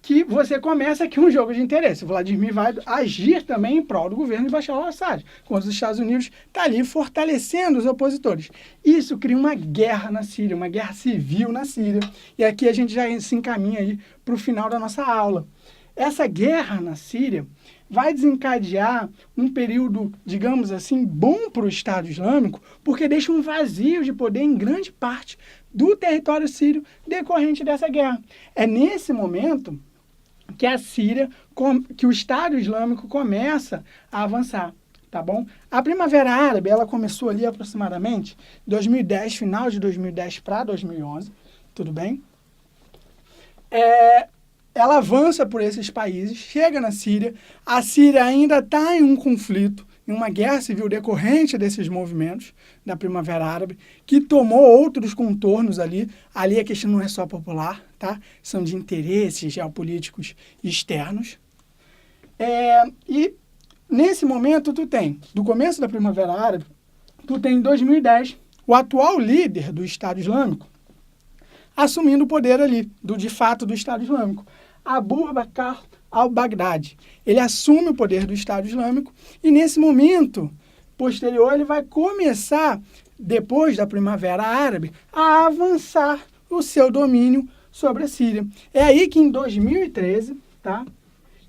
que você começa aqui um jogo de interesse. O Vladimir vai agir também em prol do governo de Bashar al-Assad, quando os Estados Unidos estão ali fortalecendo os opositores. Isso cria uma guerra na Síria, uma guerra civil na Síria. E aqui a gente já se encaminha aí para o final da nossa aula. Essa guerra na Síria vai desencadear um período, digamos assim, bom para o Estado Islâmico, porque deixa um vazio de poder em grande parte do território sírio decorrente dessa guerra. É nesse momento que a Síria, que o Estado Islâmico começa a avançar, tá bom? A Primavera Árabe, ela começou ali aproximadamente 2010, final de 2010 para 2011, tudo bem? Ela avança por esses países, chega na Síria. A Síria ainda está em um conflito, em uma guerra civil decorrente desses movimentos da Primavera Árabe, que tomou outros contornos ali. Ali a questão não é só popular, tá? São de interesses geopolíticos externos. E nesse momento tu tem, do começo da Primavera Árabe, tu tem em 2010 o atual líder do Estado Islâmico assumindo o poder ali, de fato do Estado Islâmico. Abu Bakr al-Baghdadi. Ele assume o poder do Estado Islâmico e nesse momento posterior ele vai começar, depois da Primavera Árabe, a avançar o seu domínio sobre a Síria. É aí que em 2013, tá?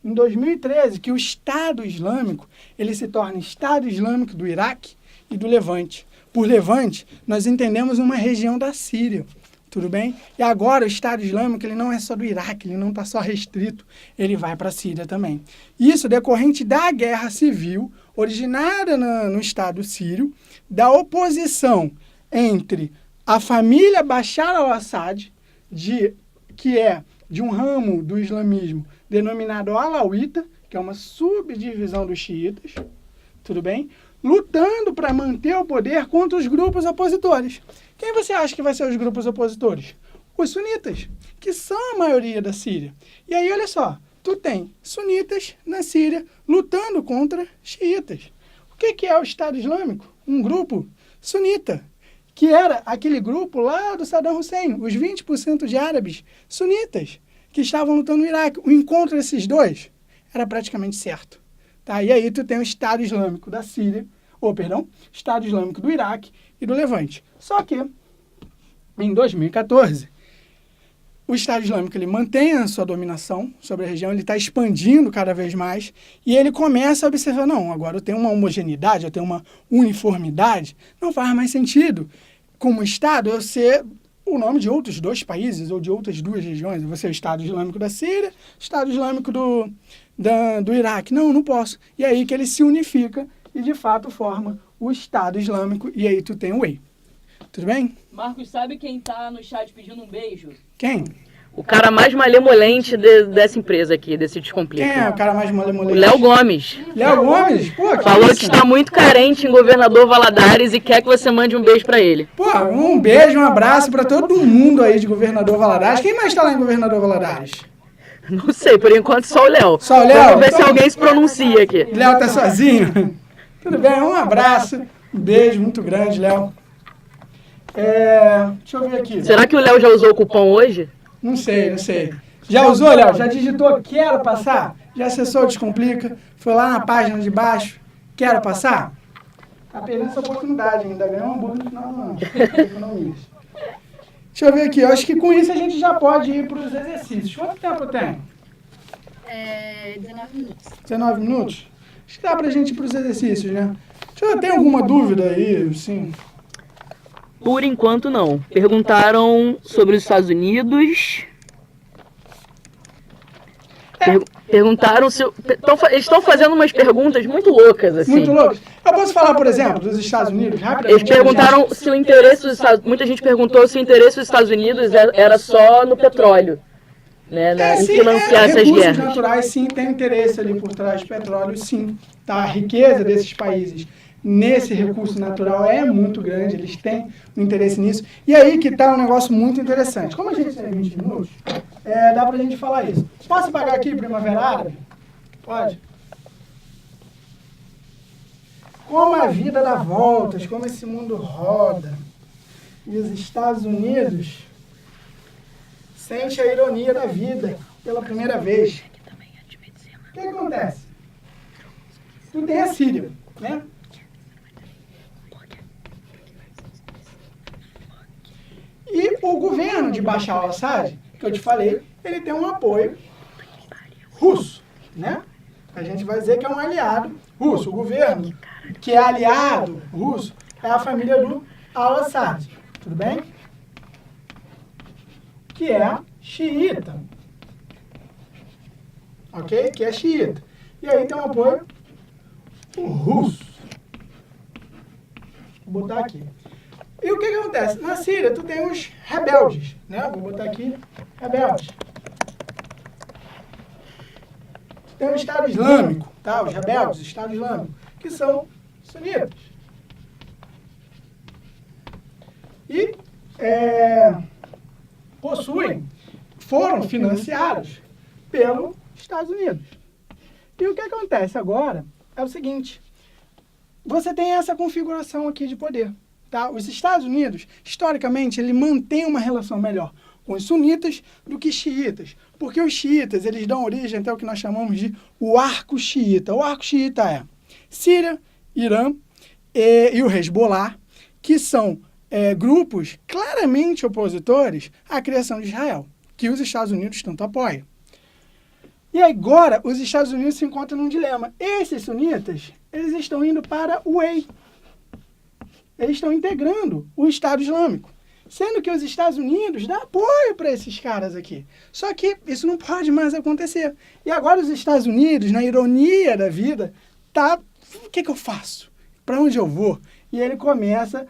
Em 2013 que o Estado Islâmico, ele se torna Estado Islâmico do Iraque e do Levante. Por Levante, nós entendemos uma região da Síria. Tudo bem? E agora o Estado Islâmico ele não é só do Iraque, ele não está só restrito, ele vai para a Síria também. Isso decorrente da guerra civil originada no Estado sírio, da oposição entre a família Bashar al-Assad, que é de um ramo do islamismo denominado Alauíta, que é uma subdivisão dos xiitas, tudo bem? Lutando para manter o poder contra os grupos opositores. Quem você acha que vai ser os grupos opositores? Os sunitas, que são a maioria da Síria. E aí, olha só, tu tem sunitas na Síria lutando contra xiitas. O que é o Estado Islâmico? Um grupo sunita, que era aquele grupo lá do Saddam Hussein, os 20% de árabes sunitas, que estavam lutando no Iraque. O encontro desses dois era praticamente certo. Tá? E aí tu tem o Estado Islâmico da Síria, Estado Islâmico do Iraque e do Levante. Só que, em 2014, o Estado Islâmico ele mantém a sua dominação sobre a região, ele está expandindo cada vez mais e ele começa a observar, não, agora eu tenho uma homogeneidade, eu tenho uma uniformidade, não faz mais sentido, como Estado, eu ser o nome de outros dois países ou de outras duas regiões. Eu vou ser o Estado Islâmico da Síria, Estado Islâmico do Iraque. Não posso. E aí que ele se unifica e, de fato, forma o Estado Islâmico. E aí tu tem o EI. Tudo bem?
Marcos, sabe quem tá no chat pedindo um beijo?
Quem?
o cara mais malemolente dessa empresa aqui, desse Descomplica.
Quem é o cara mais
O
malemolente?
Léo Gomes.
Léo Gomes? Pô, que
Falou
isso?
que está muito carente em Governador Valadares e quer que você mande um beijo pra ele.
Pô, um beijo, um abraço pra todo mundo aí de Governador Valadares. Quem mais tá lá em Governador Valadares?
Não sei, por enquanto só o Léo.
Só o Léo?
Vamos ver
Então-
se alguém se pronuncia aqui.
Léo tá sozinho? Tudo bem, um abraço, um beijo muito grande, Léo. Deixa eu ver aqui.
Será que o Léo já usou o cupom hoje?
Não sei, não sei. Já usou, Léo? Já digitou quero passar? Já acessou o Descomplica? Foi lá na página de baixo? Quero passar? Tá perdendo essa oportunidade ainda. Ganhou um bônus no final do ano. Economias. Deixa eu ver aqui. Eu acho que com isso a gente já pode ir para os exercícios. Quanto tempo tem?
19 minutos.
19 minutos? Acho que dá pra gente ir para os exercícios, né? Tem alguma dúvida aí, sim?
Por enquanto, não. Perguntaram sobre os Estados Unidos. Perguntaram se... Eles estão fazendo umas perguntas muito loucas, assim.
Muito loucos. Eu posso falar, por exemplo, dos Estados Unidos, rapidamente?
Eles perguntaram se o interesse dos Estados... Muita gente perguntou se o interesse dos Estados Unidos era só no petróleo, né? Em financiar essas
recursos
guerras.
naturais, sim, tem interesse ali por trás de petróleo, sim. Tá? A riqueza desses países nesse recurso natural é muito grande, eles têm um interesse nisso. E aí que tá um negócio muito interessante. Como a gente tem 20 minutos, dá pra gente falar isso. Posso pagar aqui, Primavera Árabe? Pode. Como a vida dá voltas, como esse mundo roda. E os Estados Unidos sente a ironia da vida pela primeira vez. O que acontece? Tu tem a Síria, né? E o governo de Bashar al-Assad, que eu te falei, ele tem um apoio russo, né? A gente vai dizer que é um aliado russo. O governo que é aliado russo é a família do al-Assad, tudo bem? Que é xiita, ok? Que é xiita. E aí tem um apoio russo. Vou botar aqui. E o que acontece? Na Síria, tu tem os rebeldes, né? Vou botar aqui, rebeldes. Tem o Estado Islâmico, tá? Os rebeldes, o Estado Islâmico, que são sunitas. E foram financiados pelos Estados Unidos. E o que acontece agora é o seguinte, você tem essa configuração aqui de poder. Tá? Os Estados Unidos, historicamente, ele mantém uma relação melhor com os sunitas do que xiitas. Porque os xiitas, eles dão origem até o que nós chamamos de o arco xiita. O arco xiita é Síria, Irã e o Hezbollah, que são grupos claramente opositores à criação de Israel, que os Estados Unidos tanto apoiam. E agora, os Estados Unidos se encontram num dilema. Esses sunitas, eles estão indo para o EI. Eles estão integrando o Estado Islâmico, sendo que os Estados Unidos dão apoio para esses caras aqui. Só que isso não pode mais acontecer. E agora os Estados Unidos, na ironia da vida, o que eu faço? Para onde eu vou? E ele começa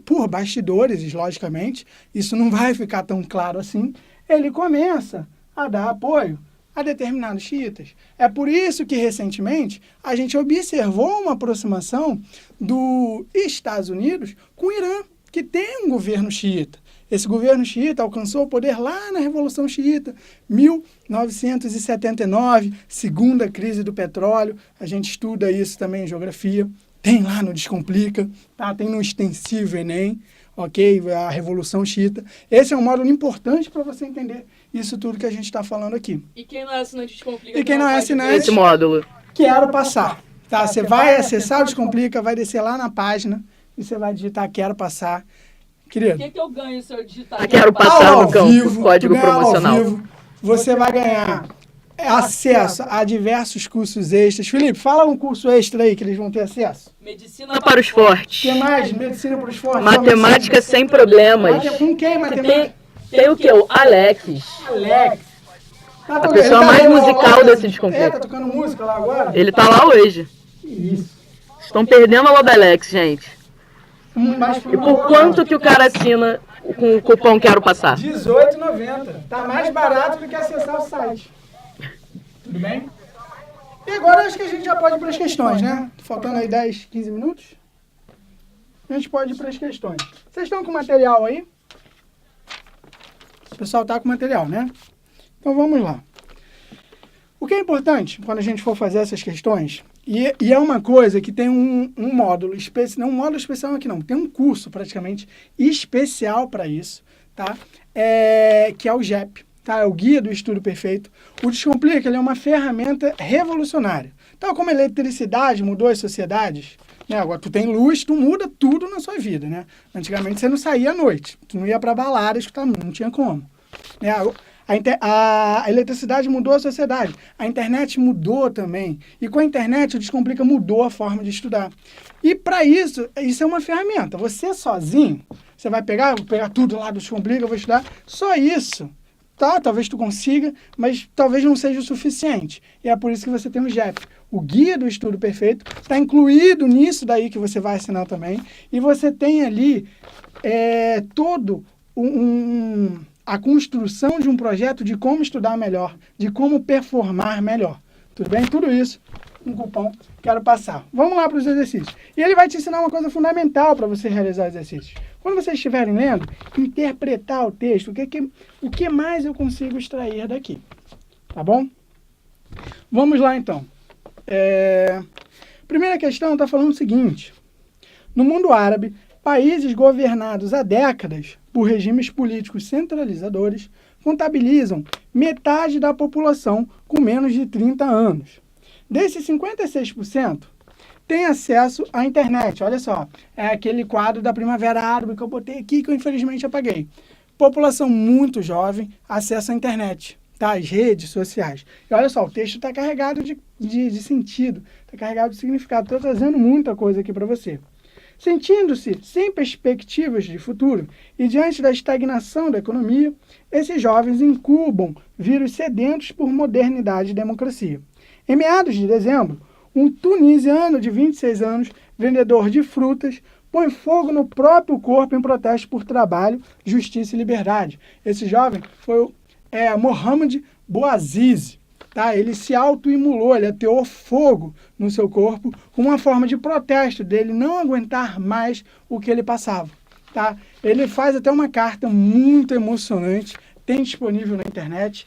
por bastidores, logicamente, isso não vai ficar tão claro assim, ele começa a dar apoio a determinados xiitas. É por isso que, recentemente, a gente observou uma aproximação dos Estados Unidos com o Irã, que tem um governo xiita. Esse governo xiita alcançou o poder lá na Revolução Xiita, 1979, segunda crise do petróleo. A gente estuda isso também em geografia. Tem lá no Descomplica, tá? Tem no extensivo Enem, ok? A Revolução Xiita. Esse é um módulo importante para você entender isso tudo que a gente está falando aqui.
E quem não é assinante Descomplica?
E quem não é assinante,
Esse módulo.
quero passar. Tá? Você vai acessar o Descomplica, vai descer lá na página e você vai digitar quero passar. Querido,
O que eu ganho se eu digitar?
Quero passar
aula
no
ao
campo,
vivo,
código
tu ganha aula ao
promocional.
vivo, você vai ganhar acesso a diversos cursos extras. Felipe, fala um curso extra aí que eles vão ter acesso.
Medicina
Para os
O
fortes.
que mais? Medicina para os fortes.
Matemática sem problemas.
Com quem? Matemática?
Tem o que? O Alex.
Alex. Tá
A pessoa mais
dando
musical
aula
desse
lá?
Descomplica.
Tá tocando música lá agora?
Ele tá lá hoje.
Que isso.
Estão perdendo a aula do Alex, gente.
Mas
E por quanto que o cara assina com o cupom Quero Passar?
R$18,90. Tá mais barato do que acessar o site. Tudo bem? E agora acho que a gente já pode ir para as questões, né? Faltando aí 10, 15 minutos. A gente pode ir para as questões. Vocês estão com material aí? O pessoal está com material, né? Então vamos lá. O que é importante quando a gente for fazer essas questões, e é uma coisa que tem um módulo especial, não um módulo especial aqui não, tem um curso praticamente especial para isso, tá? Que é o GEP, tá? É o Guia do Estudo Perfeito. O Descomplica, ele é uma ferramenta revolucionária. Então, como a eletricidade mudou as sociedades, né? Agora tu tem luz, tu muda tudo na sua vida, né? Antigamente você não saía à noite, tu não ia para balada escutar, não tinha como, né? A eletricidade mudou a sociedade, a internet mudou também. E com a internet, o Descomplica mudou a forma de estudar. E para isso é uma ferramenta. Você sozinho, você vai vou pegar tudo lá do Descomplica, vou estudar. Só isso, tá? Talvez tu consiga, mas talvez não seja o suficiente. E é por isso que você tem o GEP. O Guia do Estudo Perfeito está incluído nisso daí que você vai assinar também. E você tem ali todo a construção de um projeto de como estudar melhor, de como performar melhor. Tudo bem? Tudo isso, um cupom Quero Passar. Vamos lá para os exercícios. E ele vai te ensinar uma coisa fundamental para você realizar exercícios. Quando vocês estiverem lendo, interpretar o texto, o que mais eu consigo extrair daqui. Tá bom? Vamos lá então. Primeira questão está falando o seguinte. No mundo árabe, países governados há décadas por regimes políticos centralizadores contabilizam metade da população com menos de 30 anos. Desses 56%, tem acesso à internet. Olha só, é aquele quadro da Primavera Árabe que eu botei aqui, que eu infelizmente apaguei. População muito jovem, acesso à internet, tá? As redes sociais. E olha só, o texto está carregado de sentido, está carregado de significado. Estou trazendo muita coisa aqui para você. Sentindo-se sem perspectivas de futuro e diante da estagnação da economia, esses jovens incubam vírus sedentos por modernidade e democracia. Em meados de dezembro, um tunisiano de 26 anos, vendedor de frutas, põe fogo no próprio corpo em protesto por trabalho, justiça e liberdade. Esse jovem foi o Mohamed Bouazizi. Tá? Ele se autoimolou, ele ateou fogo no seu corpo, uma forma de protesto dele não aguentar mais o que ele passava. Tá? Ele faz até uma carta muito emocionante, tem disponível na internet,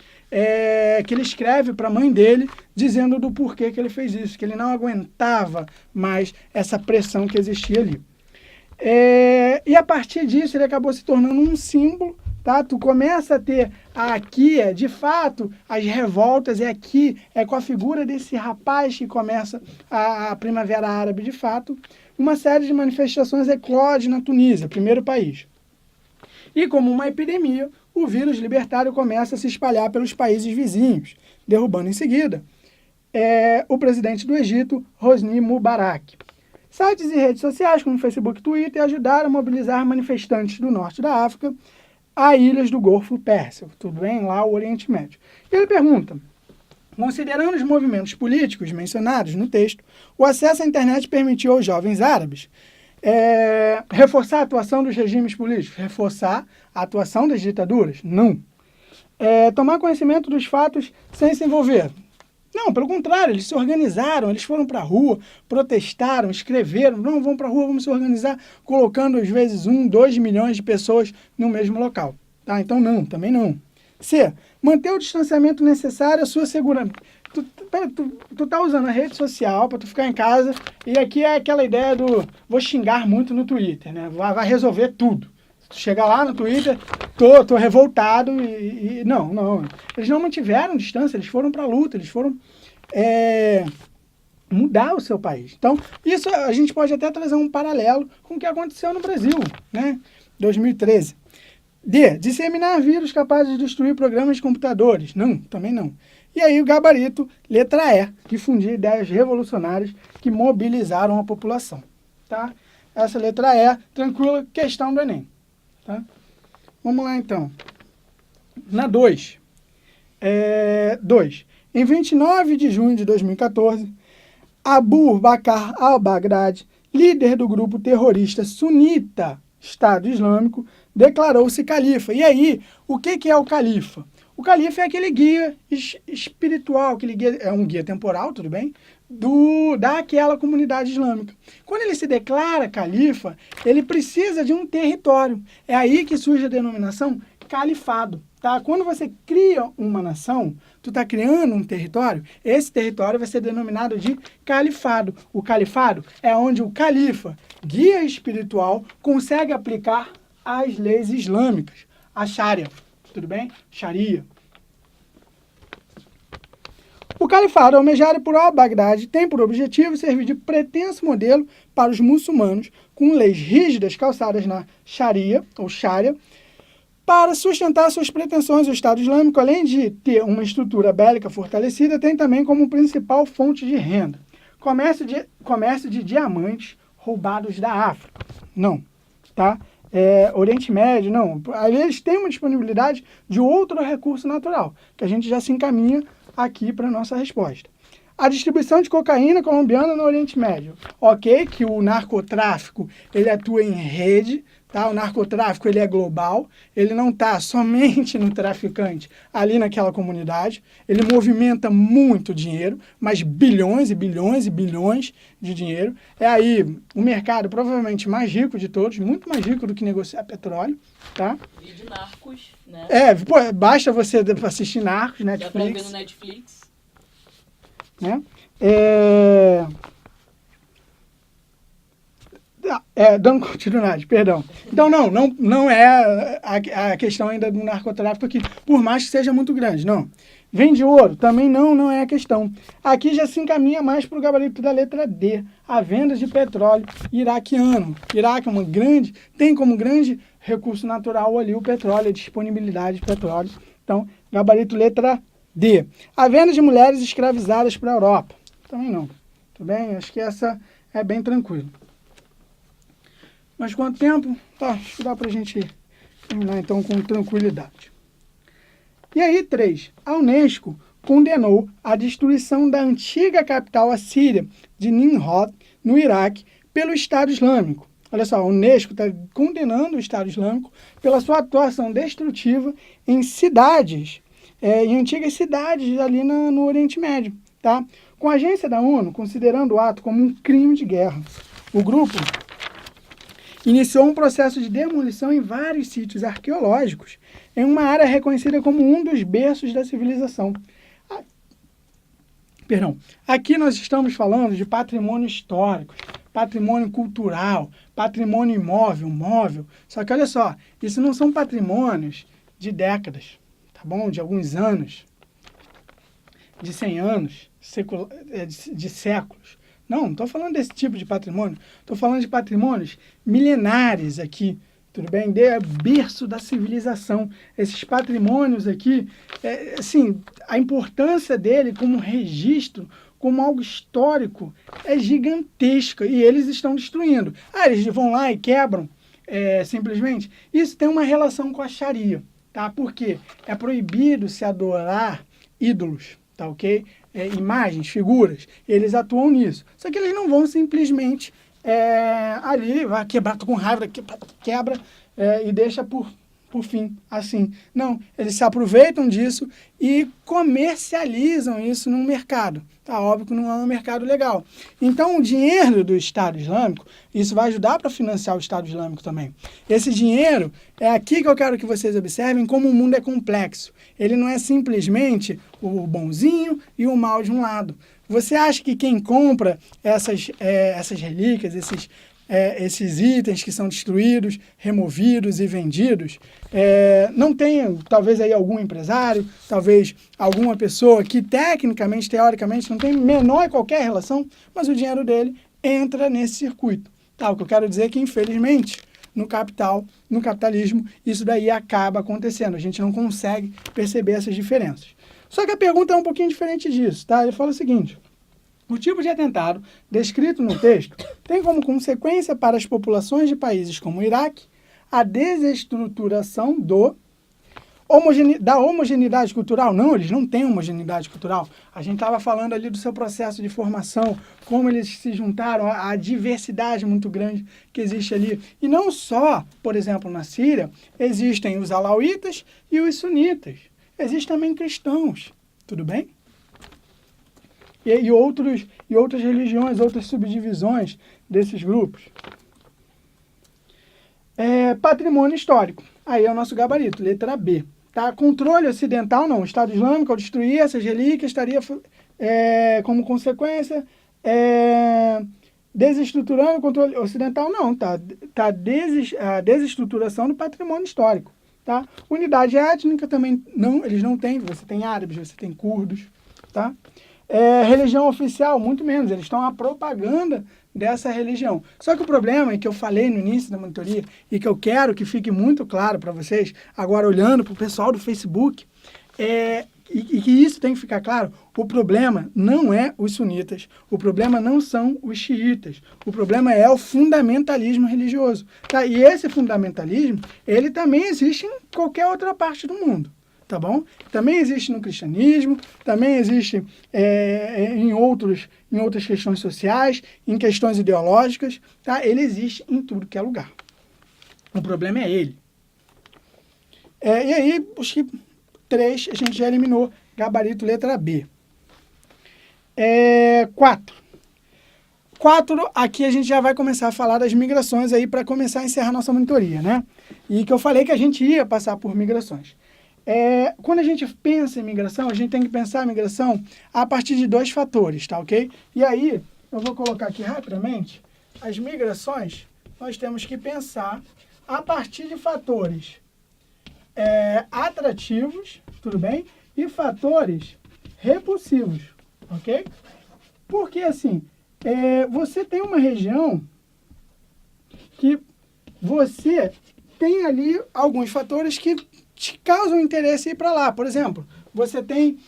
que ele escreve para a mãe dele, dizendo do porquê que ele fez isso, que ele não aguentava mais essa pressão que existia ali. E a partir disso ele acabou se tornando um símbolo. Tá? Tu começa a ter aqui, de fato, as revoltas, com a figura desse rapaz que começa a Primavera Árabe, de fato, uma série de manifestações eclode na Tunísia, primeiro país. E como uma epidemia, o vírus libertário começa a se espalhar pelos países vizinhos, derrubando em seguida o presidente do Egito, Hosni Mubarak. Sites e redes sociais, como Facebook e Twitter, ajudaram a mobilizar manifestantes do norte da África a ilhas do Golfo Pérsico, tudo bem? Lá o Oriente Médio. E ele pergunta, considerando os movimentos políticos mencionados no texto, o acesso à internet permitiu aos jovens árabes reforçar a atuação dos regimes políticos? Reforçar a atuação das ditaduras? Não. Tomar conhecimento dos fatos sem se envolver? Não, pelo contrário, eles se organizaram, eles foram para a rua, protestaram, escreveram, não, vamos para a rua, vamos se organizar, colocando às vezes 1, 2 milhões de pessoas no mesmo local. Tá? Então não, também não. C, manter o distanciamento necessário à sua segurança. Tu tá usando a rede social para tu ficar em casa, e aqui é aquela ideia do vou xingar muito no Twitter, né? Vai resolver tudo. Tu chega lá no Twitter, tô revoltado e não. Eles não mantiveram distância, eles foram para a luta, eles foram mudar o seu país. Então, isso a gente pode até trazer um paralelo com o que aconteceu no Brasil, né? 2013. D. Disseminar vírus capazes de destruir programas de computadores. Não, também não. E aí o gabarito, letra E, difundir ideias revolucionárias que mobilizaram a população. Tá? Essa letra E, tranquila, questão do Enem. Tá? Vamos lá então. Na 2. 2. Em 29 de junho de 2014, Abu Bakr al-Baghdadi, líder do grupo terrorista sunita Estado Islâmico, declarou-se califa. E aí, o que é o califa? O califa é aquele guia espiritual, aquele guia, é um guia temporal, tudo bem? Daquela comunidade islâmica. Quando ele se declara califa, ele precisa de um território. É aí que surge a denominação califado. Tá? Quando você cria uma nação, tu está criando um território, esse território vai ser denominado de califado. O califado é onde o califa, guia espiritual, consegue aplicar as leis islâmicas, a Sharia. Tudo bem? Sharia. O califado almejado por al-Baghdadi tem por objetivo servir de pretenso modelo para os muçulmanos, com leis rígidas calçadas na Sharia, ou Sharia, para sustentar suas pretensões. O Estado Islâmico, além de ter uma estrutura bélica fortalecida, tem também como principal fonte de renda comércio de diamantes roubados da África. Não, tá? Oriente Médio, não. Ali eles têm uma disponibilidade de outro recurso natural, que a gente já se encaminha aqui para a nossa resposta. A distribuição de cocaína colombiana no Oriente Médio. Ok, que o narcotráfico ele atua em rede, tá? O narcotráfico ele é global, ele não está somente no traficante ali naquela comunidade, ele movimenta muito dinheiro, mas bilhões e bilhões e bilhões de dinheiro. É aí o mercado provavelmente mais rico de todos, muito mais rico do que negociar petróleo, tá?
E de Narcos, né?
Basta você assistir Narcos,
Netflix. Dá pra ver
Netflix.
no Netflix.
Né? Dando continuidade, perdão. Então, não é a questão ainda do narcotráfico aqui, por mais que seja muito grande, não. Vende ouro, também não é a questão. Aqui já se encaminha mais para o gabarito da letra D, a venda de petróleo iraquiano. Iraque tem como grande recurso natural ali o petróleo, a disponibilidade de petróleo. Então, gabarito letra D. A venda de mulheres escravizadas para a Europa. Também não. Tudo bem? Acho que essa é bem tranquila. Mas quanto tempo? Acho que dá para a gente terminar então com tranquilidade. E aí, 3. A Unesco condenou a destruição da antiga capital assíria de Nimrod, no Iraque, pelo Estado Islâmico. Olha só, a Unesco está condenando o Estado Islâmico pela sua atuação destrutiva em cidades, em antigas cidades ali no Oriente Médio. Tá? Com a agência da ONU considerando o ato como um crime de guerra. O grupo iniciou um processo de demolição em vários sítios arqueológicos, em uma área reconhecida como um dos berços da civilização. Aqui nós estamos falando de patrimônio histórico, patrimônio cultural, patrimônio imóvel, móvel. Só que olha só, isso não são patrimônios de décadas, tá bom? De alguns anos, de 100 anos, de séculos. Não estou falando desse tipo de patrimônio. Estou falando de patrimônios milenares aqui, tudo bem? De berço da civilização. Esses patrimônios aqui, a importância dele como registro, como algo histórico, é gigantesca. E eles estão destruindo. Eles vão lá e quebram, simplesmente. Isso tem uma relação com a Sharia, tá? Porque é proibido se adorar ídolos, tá ok? Imagens, figuras, eles atuam nisso. Só que eles não vão simplesmente ali, vai quebrar, tô com raiva, quebra e deixa por fim, assim. Não, eles se aproveitam disso e comercializam isso no mercado. Tá óbvio que não é um mercado legal. Então, o dinheiro do Estado Islâmico, isso vai ajudar para financiar o Estado Islâmico também. Esse dinheiro, é aqui que eu quero que vocês observem como o mundo é complexo. Ele não é simplesmente o bonzinho e o mal de um lado. Você acha que quem compra essas relíquias, esses itens que são destruídos, removidos e vendidos, não tem, talvez aí algum empresário, talvez alguma pessoa que tecnicamente, teoricamente, não tem menor e qualquer relação, mas o dinheiro dele entra nesse circuito. Tá? O que eu quero dizer é que, infelizmente, no capitalismo, isso daí acaba acontecendo. A gente não consegue perceber essas diferenças. Só que a pergunta é um pouquinho diferente disso. Tá? Ele fala o seguinte: o tipo de atentado descrito no texto tem como consequência para as populações de países como o Iraque a desestruturação Da homogeneidade cultural? Não, eles não têm homogeneidade cultural. A gente estava falando ali do seu processo de formação, como eles se juntaram, a diversidade muito grande que existe ali. E não só, por exemplo, na Síria, existem os alauítas e os sunitas. Existem também cristãos, tudo bem? E outras religiões, outras subdivisões desses grupos. Patrimônio histórico. Aí é o nosso gabarito, letra B. Tá? Controle ocidental, não. O Estado Islâmico, ao destruir essas relíquias, estaria como consequência desestruturando o controle ocidental, não. Tá a desestruturação do patrimônio histórico. Tá? Unidade étnica também, não, eles não têm. Você tem árabes, você tem curdos. Tá? Religião oficial, muito menos. Eles estão a propaganda dessa religião. Só que o problema é que eu falei no início da monitoria e que eu quero que fique muito claro para vocês, agora olhando para o pessoal do Facebook, e que isso tem que ficar claro, o problema não é os sunitas, o problema não são os xiitas, o problema é o fundamentalismo religioso. Tá? E esse fundamentalismo, ele também existe em qualquer outra parte do mundo. Tá bom? Também existe no cristianismo, também existe em outras questões sociais, em questões ideológicas, tá? Ele existe em tudo que é lugar. O problema é ele. E aí, os que 3 a gente já eliminou, gabarito letra B. 4, aqui a gente já vai começar a falar das migrações aí para começar a encerrar nossa monitoria, né? E que eu falei que a gente ia passar por migrações. Quando a gente pensa em migração, a gente tem que pensar a migração a partir de 2 fatores, tá ok? E aí, eu vou colocar aqui rapidamente, as migrações, nós temos que pensar a partir de fatores atrativos, tudo bem? E fatores repulsivos, ok? Porque assim, você tem uma região que você tem ali alguns fatores que te causam interesse ir para lá. Por exemplo, você tem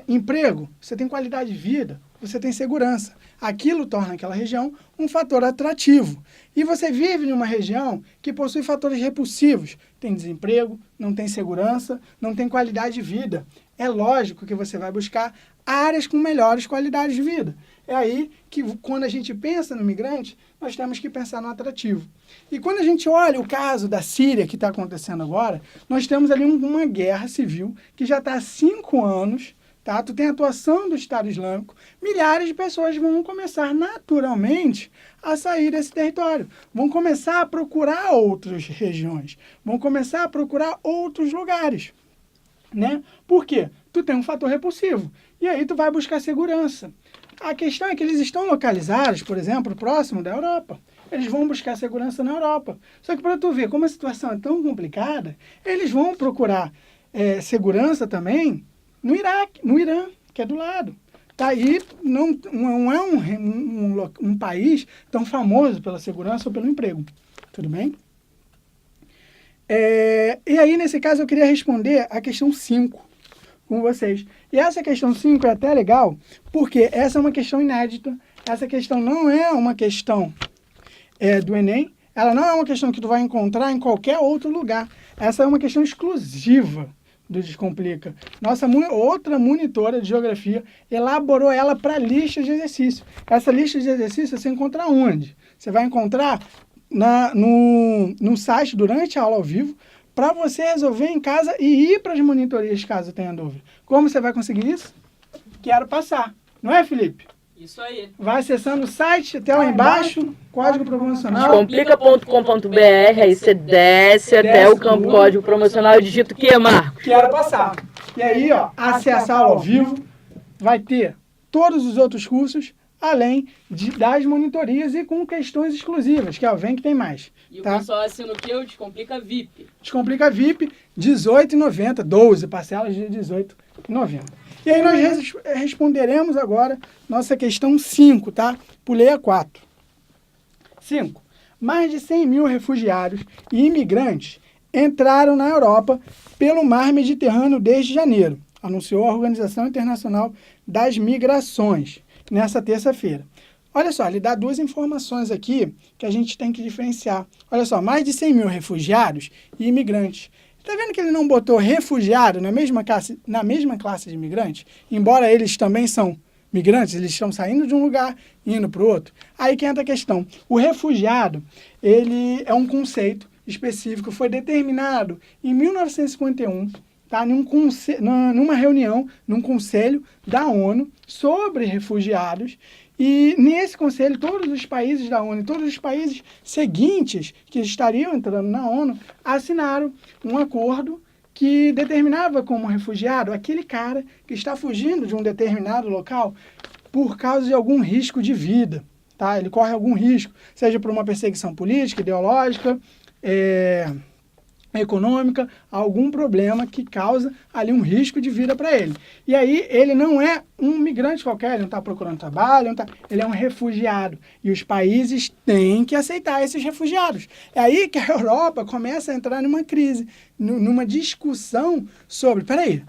emprego, você tem qualidade de vida, você tem segurança. Aquilo torna aquela região um fator atrativo. E você vive em uma região que possui fatores repulsivos. Tem desemprego, não tem segurança, não tem qualidade de vida. É lógico que você vai buscar áreas com melhores qualidades de vida. É aí que, quando a gente pensa no migrante, nós temos que pensar no atrativo. E quando a gente olha o caso da Síria, que está acontecendo agora, nós temos ali uma guerra civil que já está há 5 anos, tá? Tu tem a atuação do Estado Islâmico, milhares de pessoas vão começar naturalmente a sair desse território, vão começar a procurar outras regiões, vão começar a procurar outros lugares, né? Por quê? Tu tem um fator repulsivo, e aí tu vai buscar segurança. A questão é que eles estão localizados, por exemplo, próximo da Europa. Eles vão buscar segurança na Europa. Só que para tu ver como a situação é tão complicada, eles vão procurar segurança também no Iraque, no Irã, que é do lado. Tá? Aí não é um país tão famoso pela segurança ou pelo emprego. Tudo bem? E aí, nesse caso, eu queria responder a questão 5 com vocês. E essa questão 5 é até legal, porque essa é uma questão inédita. Essa questão não é uma questão do Enem. Ela não é uma questão que tu vai encontrar em qualquer outro lugar. Essa é uma questão exclusiva do Descomplica. Nossa outra monitora de geografia elaborou ela para lista de exercício. Essa lista de exercício você encontra onde? Você vai encontrar no site durante a aula ao vivo, para você resolver em casa e ir para as monitorias caso tenha dúvida. Como você vai conseguir isso? Quero passar. Não é, Felipe?
Isso aí.
Vai acessando o site, até lá embaixo, código promocional.
Descomplica.com.br, aí você desce até o campo código promocional e digita o que, Marcos?
Quero passar. E aí, ó, acessa a aula ao vivo, vai ter todos os outros cursos, além das monitorias e com questões exclusivas, que vem que tem mais.
E
tá?
o pessoal assina o quê? O Descomplica VIP.
Descomplica VIP, R$18,90, 12 parcelas de R$18,90. E aí nós responderemos agora nossa questão 5, tá? Pulei a 4. 5. Mais de 100 mil refugiados e imigrantes entraram na Europa pelo mar Mediterrâneo desde janeiro, anunciou a Organização Internacional das Migrações, nessa terça-feira. Olha só, ele dá 2 informações aqui que a gente tem que diferenciar. Olha só, mais de 100 mil refugiados e imigrantes Tá vendo que ele não botou refugiado na mesma classe de imigrantes? Embora eles também são migrantes, eles estão saindo de um lugar e indo para o outro. Aí que entra a questão. O refugiado, ele é um conceito específico, foi determinado em 1951, tá? Numa reunião, num conselho da ONU sobre refugiados. E nesse conselho, todos os países da ONU, todos os países seguintes que estariam entrando na ONU, assinaram um acordo que determinava como refugiado aquele cara que está fugindo de um determinado local por causa de algum risco de vida. Tá? Ele corre algum risco, seja por uma perseguição política, ideológica, econômica, algum problema que causa ali um risco de vida para ele. E aí ele não é um migrante qualquer, ele não está procurando trabalho, ele é um refugiado. E os países têm que aceitar esses refugiados. É aí que a Europa começa a entrar numa crise, numa discussão sobre, peraí,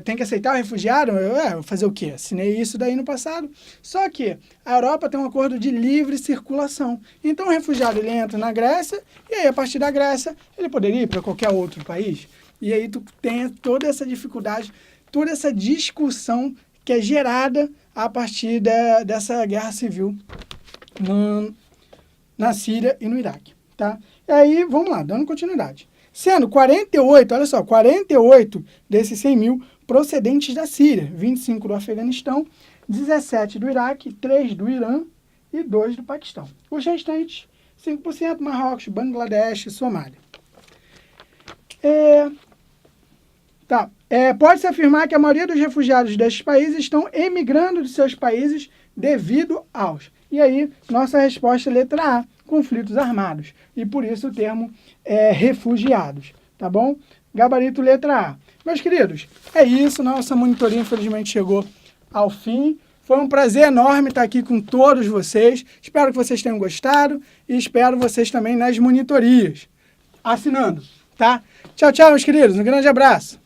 tem que aceitar o refugiado? Vou fazer o quê? Assinei isso daí no passado. Só que a Europa tem um acordo de livre circulação. Então o refugiado ele entra na Grécia e aí a partir da Grécia ele poderia ir para qualquer outro país. E aí tu tem toda essa dificuldade, toda essa discussão que é gerada a partir dessa guerra civil na Síria e no Iraque. Tá? E aí, vamos lá, dando continuidade. Sendo 48, olha só, 48 desses 100 mil procedentes da Síria, 25 do Afeganistão, 17 do Iraque, 3 do Irã e 2 do Paquistão. Os restantes, 5%, Marrocos, Bangladesh e Somália. Pode-se afirmar que a maioria dos refugiados destes países estão emigrando de seus países devido aos... E aí, nossa resposta é letra A, conflitos armados. E por isso o termo é refugiados, tá bom? Gabarito letra A. Meus queridos, é isso. Nossa monitoria, infelizmente, chegou ao fim. Foi um prazer enorme estar aqui com todos vocês. Espero que vocês tenham gostado e espero vocês também nas monitorias, assinando, tá? Tchau, tchau, meus queridos. Um grande abraço.